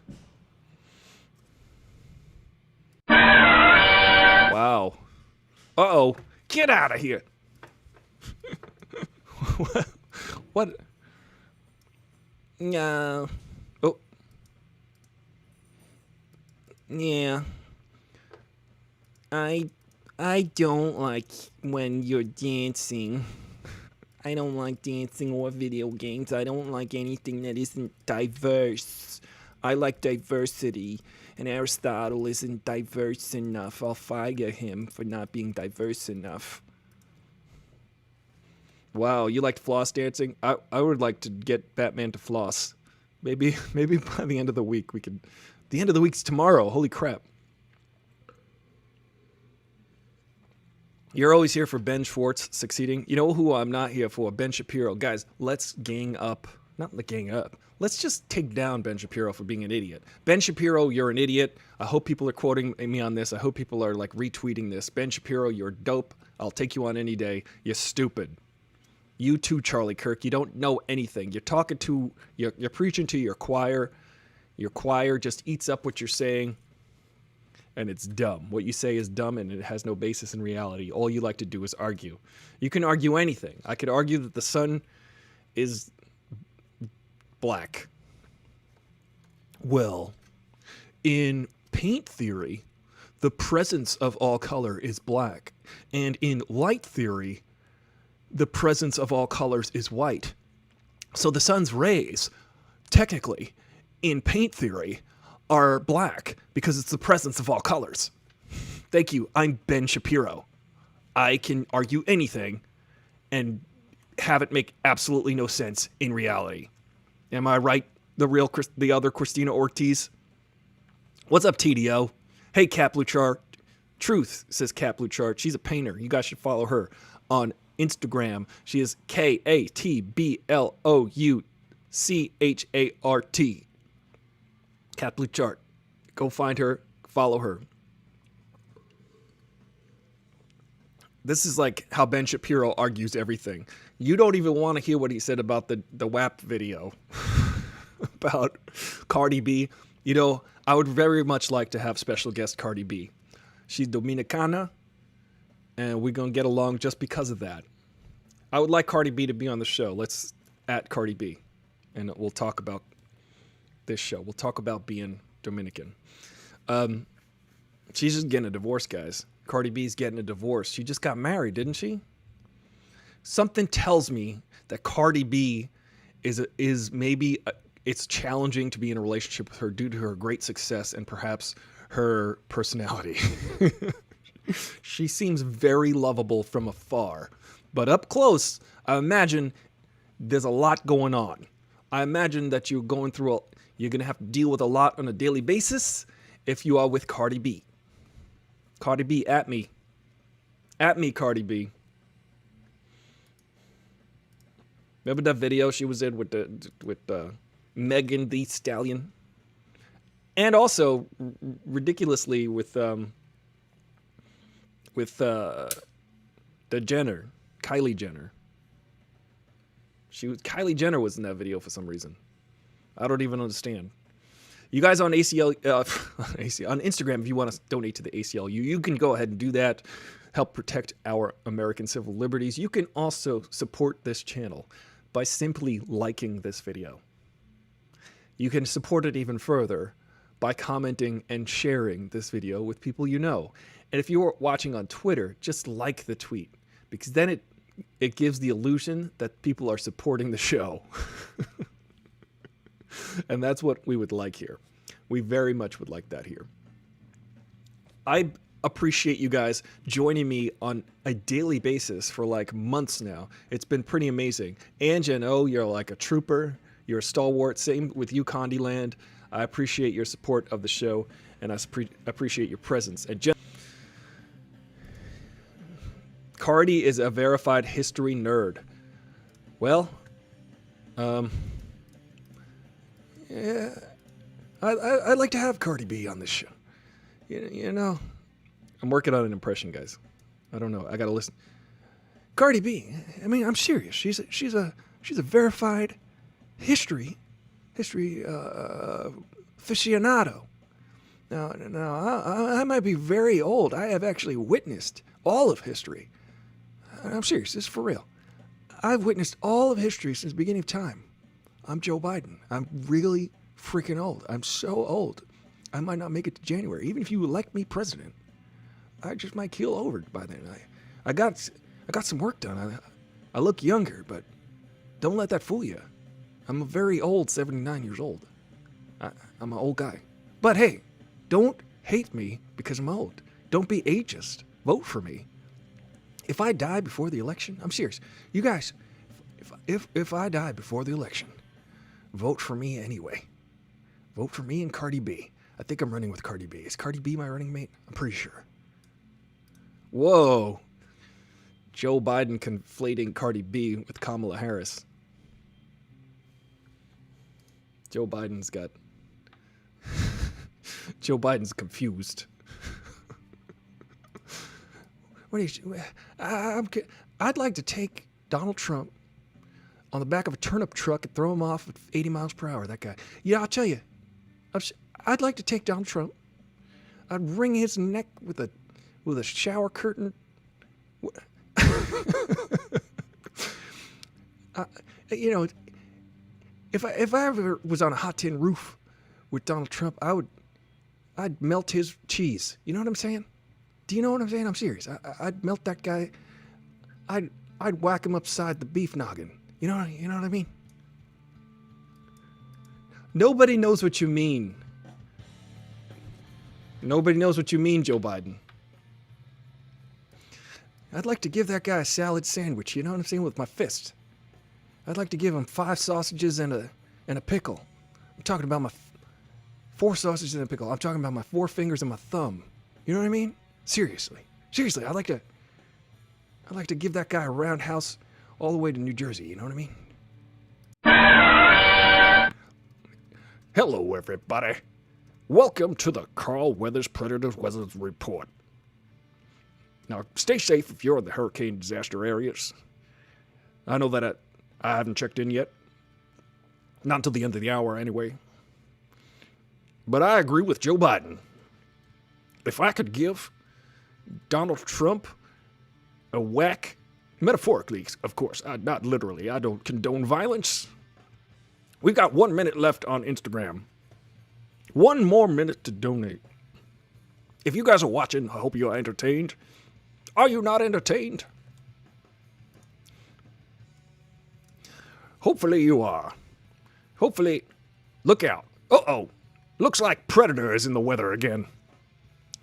Wow. Uh-oh. Get out of here. What? Yeah. Oh. Yeah. I don't like when you're dancing. I don't like dancing or video games. I don't like anything that isn't diverse. I like diversity, and Aristotle isn't diverse enough. I'll fire him for not being diverse enough. Wow, you like floss dancing? I would like to get Batman to floss. Maybe by the end of the week we could... The end of the week's tomorrow. Holy crap. You're always here for Ben Schwartz succeeding. You know who I'm not here for? Ben Shapiro. Guys, let's gang up. Not the gang up. Let's just take down Ben Shapiro for being an idiot. Ben Shapiro, you're an idiot. I hope people are quoting me on this. I hope people are like retweeting this. Ben Shapiro, you're dope. I'll take you on any day. You're stupid. You too, Charlie Kirk. You don't know anything. You're talking to, you're preaching to your choir. Your choir just eats up what you're saying. And it's dumb. What you say is dumb, and it has no basis in reality. All you like to do is argue. You can argue anything. I could argue that the sun is black. Well, in paint theory, the presence of all color is black. And in light theory, the presence of all colors is white. So the sun's rays, technically, in paint theory, are black because it's the presence of all colors. Thank you. I'm Ben Shapiro. I can argue anything and have it make absolutely no sense in reality. Am I right? The other Christina Ortiz? What's up, TDO? Hey, Cap Luchart. Truth, says Cap Luchart. She's a painter. You guys should follow her on Instagram. She is KATBLOUCHART. Cap Luchart. Go find her. Follow her. This is like how Ben Shapiro argues everything. You don't even want to hear what he said about the WAP video about Cardi B. You know, I would very much like to have special guest Cardi B. She's Dominicana, and we're going to get along just because of that. I would like Cardi B to be on the show. Let's at Cardi B, and we'll talk about this show. We'll talk about being Dominican. She's just getting a divorce, guys. Cardi B's getting a divorce. She just got married, didn't she? Something tells me that Cardi B is maybe it's challenging to be in a relationship with her due to her great success and perhaps her personality. She seems very lovable from afar, but up close, I imagine there's a lot going on. I imagine that you're going through you're going to have to deal with a lot on a daily basis if you are with Cardi B. Cardi B, at me. At me, Cardi B. Remember that video she was in with Megan Thee Stallion? And also, ridiculously, with the Jenner, Kylie Jenner. Kylie Jenner was in that video for some reason. I don't even understand. You guys on ACL, on Instagram, if you want to donate to the ACLU, you can go ahead and do that. Help protect our American civil liberties. You can also support this channel by simply liking this video. You can support it even further by commenting and sharing this video with people you know. And if you're watching on Twitter, just like the tweet, because then it gives the illusion that people are supporting the show. And that's what we would like here. We very much would like that here. I appreciate you guys joining me on a daily basis for like months now. It's been pretty amazing. Ange and O, you're like a trooper. You're a stalwart. Same with you, Condyland. I appreciate your support of the show, and I appreciate your presence. And Cardi is a verified history nerd. Well, yeah, I'd like to have Cardi B on this show. You know, I'm working on an impression, guys. I don't know. I gotta listen. Cardi B. I mean, I'm serious. She's a verified history aficionado. Now, I might be very old. I have actually witnessed all of history. I'm serious. This is for real. I've witnessed all of history since the beginning of time. I'm Joe Biden. I'm really freaking old. I'm so old. I might not make it to January. Even if you elect me president, I just might keel over by then. I got some work done. I look younger, but don't let that fool you. I'm a very old 79 years old. I'm an old guy. But hey, don't hate me because I'm old. Don't be ageist. Vote for me. If I die before the election, I'm serious. You guys, if I die before the election, vote for me anyway. Vote for me and Cardi B. I think I'm running with Cardi B. Is Cardi B my running mate? I'm pretty sure. Whoa. Joe Biden conflating Cardi B with Kamala Harris. Joe Biden's confused. I'd like to take Donald Trump on the back of a turnip truck and throw him off at 80 miles per hour, that guy. Yeah, I'll tell you. I'd like to take Donald Trump. I'd wring his neck with a shower curtain. You know, if I ever was on a hot tin roof with Donald Trump, I'd melt his cheese. You know what I'm saying? Do you know what I'm saying? I'm serious. I'd melt that guy. I'd whack him upside the beef noggin. You know what I mean? Nobody knows what you mean. Nobody knows what you mean, Joe Biden. I'd like to give that guy a salad sandwich, you know what I'm saying, with my fist. I'd like to give him 5 sausages and a pickle. I'm talking about my 4 sausages and a pickle. I'm talking about my 4 fingers and my thumb. You know what I mean? Seriously, I'd like to give that guy a roundhouse all the way to New Jersey. You know what I mean? Hello, everybody. Welcome to the Carl Weathers Predators Weather Report. Now, stay safe if you're in the hurricane disaster areas. I know that I haven't checked in yet. Not until the end of the hour, anyway. But I agree with Joe Biden. If I could give Donald Trump a whack, metaphorically, of course, not literally, I don't condone violence. We've got 1 minute left on Instagram. 1 more minute to donate. If you guys are watching, I hope you are entertained. Are you not entertained? Hopefully you are. Hopefully, look out. Uh-oh. Looks like Predator is in the weather again.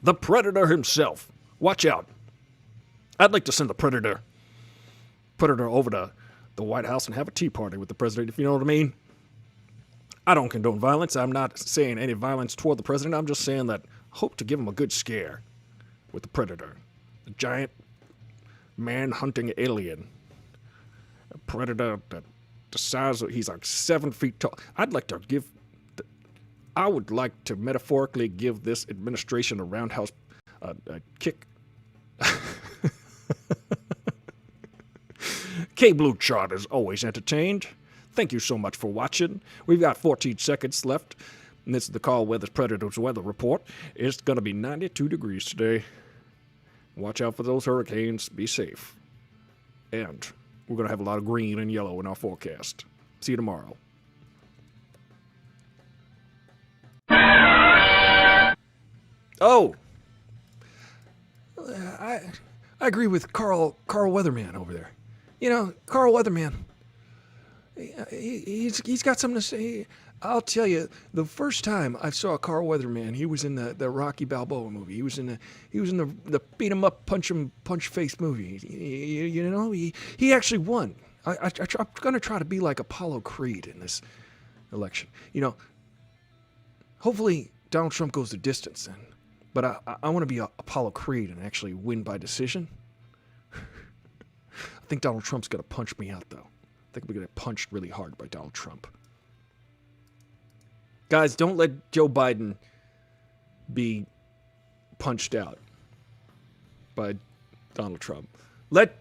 The Predator himself. Watch out. I'd like to send the Predator over to the White House and have a tea party with the president, if you know what I mean. I don't condone violence. I'm not saying any violence toward the president. I'm just saying that I hope to give him a good scare with the Predator. The giant man-hunting alien. A predator that the size of, he's like 7 feet tall. I would like to metaphorically give this administration a roundhouse kick. K-Blue Chart is always entertained. Thank you so much for watching. We've got 14 seconds left. And this is the Carl Weathers Predators Weather Report. It's going to be 92 degrees today. Watch out for those hurricanes. Be safe. And we're going to have a lot of green and yellow in our forecast. See you tomorrow. Oh! I agree with Carl Weatherman over there. You know, Carl Weatherman, he's got something to say. I'll tell you, the first time I saw Carl Weatherman, he was in the Rocky Balboa movie. He was in the beat 'em up, punch face movie. You know, he actually won. I'm gonna try to be like Apollo Creed in this election. You know, hopefully Donald Trump goes the distance, but I want to be Apollo Creed and actually win by decision. I think Donald Trump's gonna punch me out though. I think we're gonna get punched really hard by Donald Trump. Guys, don't let Joe Biden be punched out by Donald Trump. Let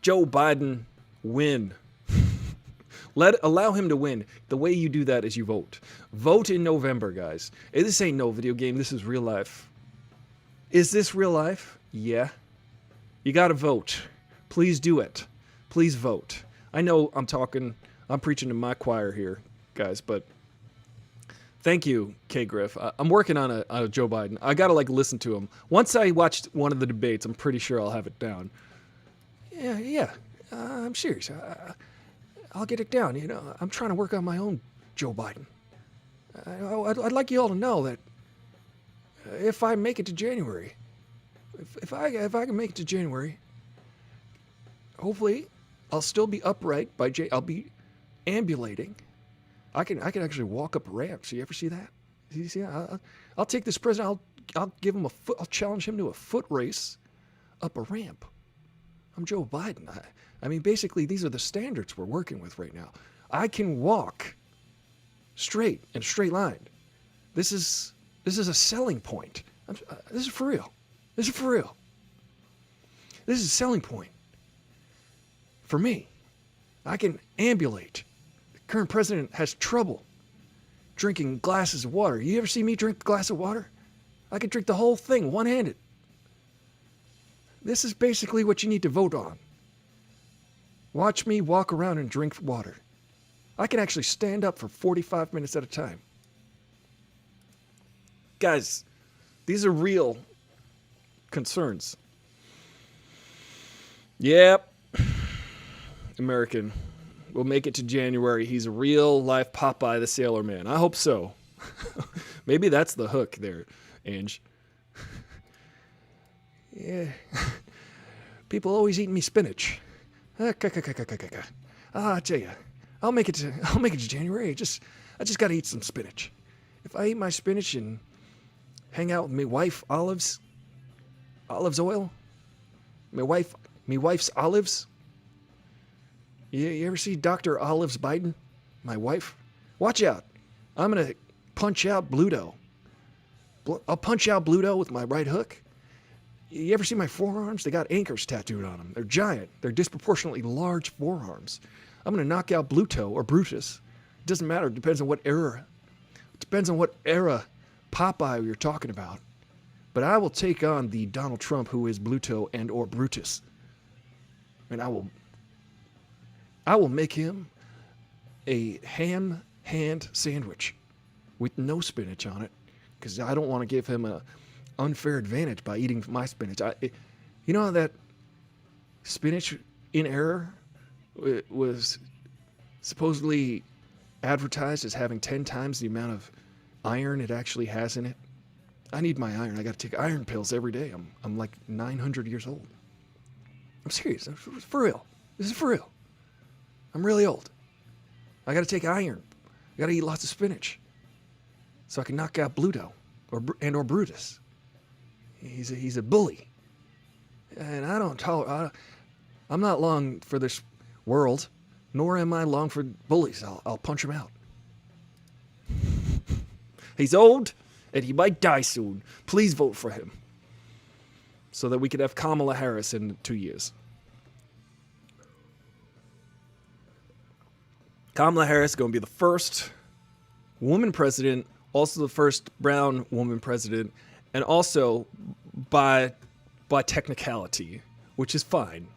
Joe Biden win. Allow him to win. The way you do that is you vote. Vote in November, guys. This ain't no video game. This is real life. Is this real life? Yeah. You gotta vote. Please do it. Please vote. I know I'm preaching to my choir here, guys, but thank you, K. Griff. I'm working on a Joe Biden. I gotta listen to him. Once I watched one of the debates, I'm pretty sure I'll have it down. Yeah. I'm serious. I'll get it down. You know, I'm trying to work on my own Joe Biden. I'd like you all to know that if I make it to January, if I can make it to January, hopefully I'll still be upright I'll be ambulating. I can actually walk up ramps. You ever see that? You see that? I'll take this president. I'll give him I'll challenge him to a foot race up a ramp. I'm Joe Biden. I mean, basically, these are the standards we're working with right now. I can walk straight in a straight line. This is a selling point. This is for real. This is for real. This is a selling point for me. I can ambulate. The current president has trouble drinking glasses of water. You ever see me drink a glass of water? I can drink the whole thing one-handed. This is basically what you need to vote on. Watch me walk around and drink water. I can actually stand up for 45 minutes at a time. Guys, these are real concerns. Yep. American will make it to January. He's a real life Popeye the Sailor Man. I hope so. Maybe that's the hook there, Ange. Yeah. People always eating me spinach. I tell you, I'll make it to January. I just gotta eat some spinach. If I eat my spinach and hang out with me wife olives oil, me wife's olives. You ever see Dr. Olives Biden? My wife? Watch out. I'm going to punch out Bluto. I'll punch out Bluto with my right hook. You ever see my forearms? They got anchors tattooed on them. They're giant. They're disproportionately large forearms. I'm going to knock out Bluto or Brutus. It doesn't matter. It depends on what era. It depends on what era Popeye you're talking about. But I will take on the Donald Trump who is Bluto and or Brutus. And I will make him a ham hand sandwich with no spinach on it, because I don't want to give him an unfair advantage by eating my spinach. You know that spinach in error was supposedly advertised as having 10 times the amount of iron it actually has in it? I need my iron. I got to take iron pills every day. I'm like 900 years old. I'm serious. It's for real. This is for real. I'm really old. I got to take iron. I got to eat lots of spinach so I can knock out Bluto or Brutus. He's a bully, and I don't tolerate. I'm not long for this world, nor am I long for bullies. I'll punch him out. He's old, and he might die soon. Please vote for him, so that we could have Kamala Harris in 2 years. Kamala Harris is going to be the first woman president, also the first brown woman president, and also by technicality, which is fine.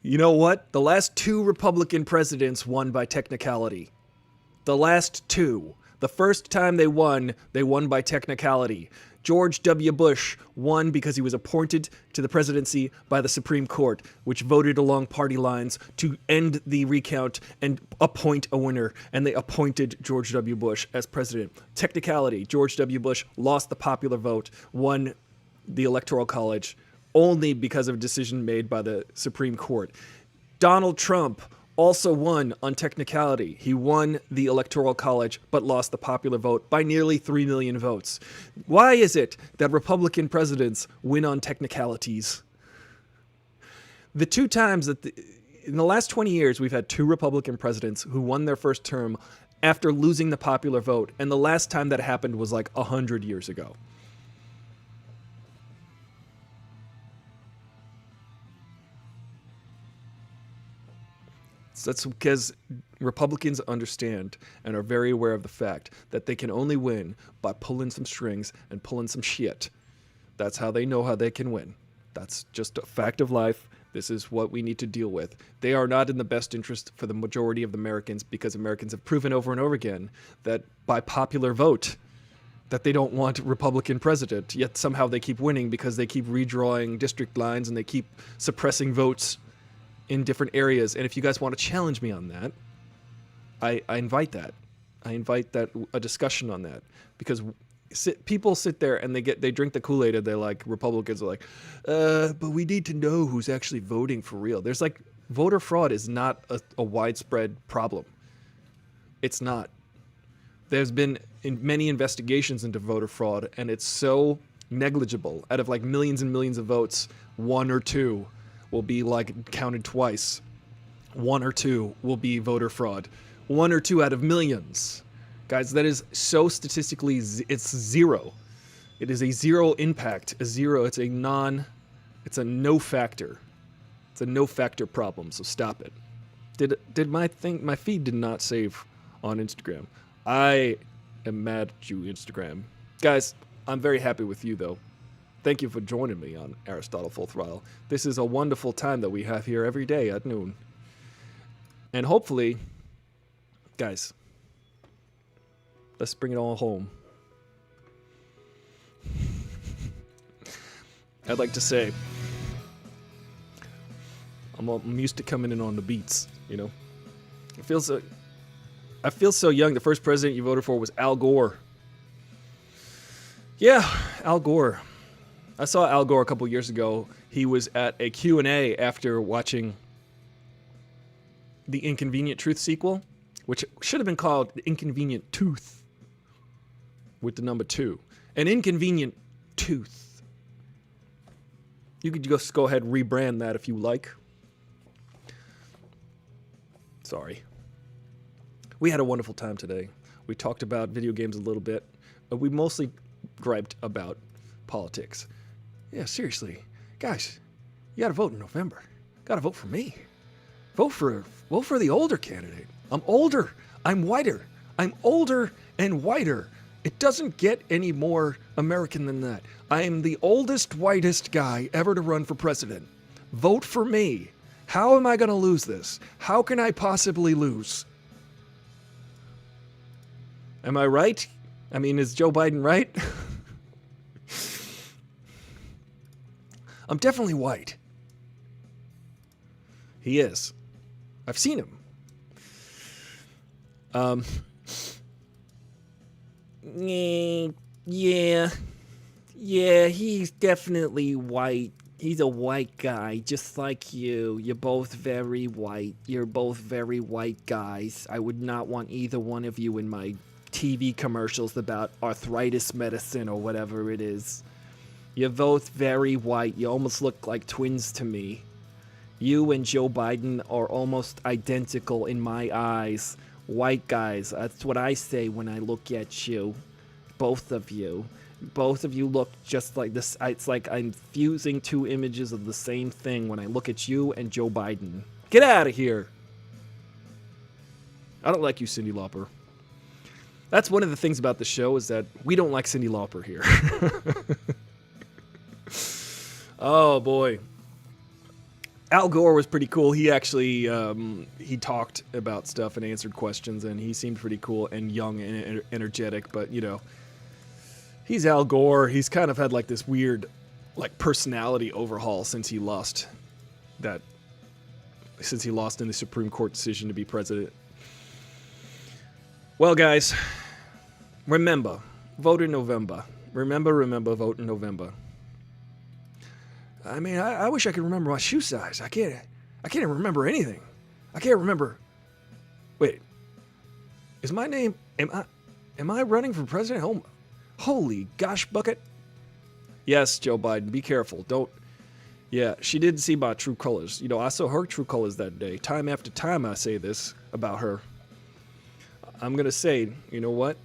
You know what? The last 2 Republican presidents won by technicality. The last 2. The first time they won by technicality. George W. Bush won because he was appointed to the presidency by the Supreme Court, which voted along party lines to end the recount and appoint a winner. And they appointed George W. Bush as president. Technicality, George W. Bush lost the popular vote, won the Electoral College, only because of a decision made by the Supreme Court. Donald Trump also won on technicality. He won the Electoral College, but lost the popular vote by nearly 3 million votes. Why is it that Republican presidents win on technicalities? The two times that in the last 20 years, we've had 2 Republican presidents who won their first term after losing the popular vote, and the last time that happened was like 100 years ago. That's because Republicans understand and are very aware of the fact that they can only win by pulling some strings and pulling some shit. That's how they know how they can win. That's just a fact of life. This is what we need to deal with. They are not in the best interest for the majority of the Americans, because Americans have proven over and over again that by popular vote that they don't want a Republican president, yet somehow they keep winning because they keep redrawing district lines and they keep suppressing votes in different areas. And if you guys want to challenge me on that, I invite that. I invite that a discussion on that, because people sit there and they drink the Kool-Aid and they're like, Republicans are like, but we need to know who's actually voting for real. There's like, voter fraud is not a widespread problem. It's not. There's been many investigations into voter fraud, and it's so negligible. Out of like millions and millions of votes, 1 or 2 will be like counted twice. 1 or 2 will be voter fraud. 1 or 2 out of millions. Guys, that is so statistically, it's zero. It is a zero impact, a zero. It's a no factor. It's a no factor problem, so stop it. Did my feed did not save on Instagram. I am mad at you, Instagram. Guys, I'm very happy with you though. Thank you for joining me on Aristotle Full Throttle. This is a wonderful time that we have here every day at noon. And hopefully, guys, let's bring it all home. I'd like to say, I'm used to coming in on the beats, you know? I feel so young. The first president you voted for was Al Gore. Yeah, Al Gore. I saw Al Gore a couple years ago. He was at a Q&A after watching The Inconvenient Truth sequel, which should have been called The Inconvenient Tooth, with the number 2. An Inconvenient Tooth. You could just go ahead and rebrand that if you like. Sorry. We had a wonderful time today. We talked about video games a little bit. We mostly griped about politics. Yeah, seriously. Guys, you gotta vote in November. Gotta vote for me. Vote for the older candidate. I'm older. I'm whiter. I'm older and whiter. It doesn't get any more American than that. I am the oldest, whitest guy ever to run for president. Vote for me. How am I gonna lose this? How can I possibly lose? Am I right? I mean, is Joe Biden right? I'm definitely white. He is. I've seen him. Yeah, he's definitely white. He's a white guy, just like you. You're both very white. You're both very white guys. I would not want either one of you in my TV commercials about arthritis medicine or whatever it is. You're both very white. You almost look like twins to me. You and Joe Biden are almost identical in my eyes. White guys, that's what I say when I look at you. Both of you. Both of you look just like this. It's like I'm fusing 2 images of the same thing when I look at you and Joe Biden. Get out of here. I don't like you, Cyndi Lauper. That's one of the things about the show, is that we don't like Cyndi Lauper here. Oh, boy. Al Gore was pretty cool. He actually he talked about stuff and answered questions, and he seemed pretty cool and young and energetic. But you know, he's Al Gore. He's kind of had like this weird, like personality overhaul since he lost in the Supreme Court decision to be president. Well, guys, remember, vote in November. Remember, vote in November. I mean, I wish I could remember my shoe size. I can't even remember anything. I can't remember. Wait, is my name? Am I running for president? Holy gosh, bucket! Yes, Joe Biden. Be careful. Don't. Yeah, she didn't see my true colors. You know, I saw her true colors that day. Time after time, I say this about her. I'm gonna say, you know what?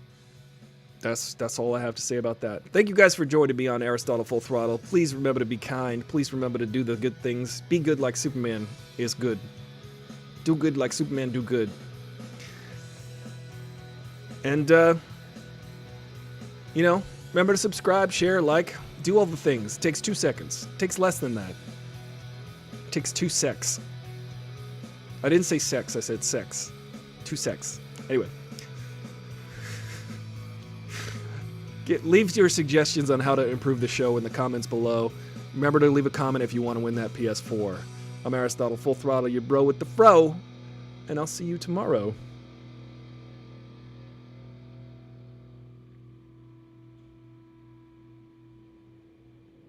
That's all I have to say about that. Thank you guys for joining me on Aristotle Full Throttle. Please remember to be kind. Please remember to do the good things. Be good like Superman is good. Do good like Superman do good. And, you know, remember to subscribe, share, like, do all the things. It takes 2 seconds. It takes less than that. It takes 2 secs. I didn't say sex, I said sex. 2 secs. Anyway. Leave your suggestions on how to improve the show in the comments below. Remember to leave a comment if you want to win that PS4. I'm Aristotle Full Throttle, your bro with the fro, and I'll see you tomorrow.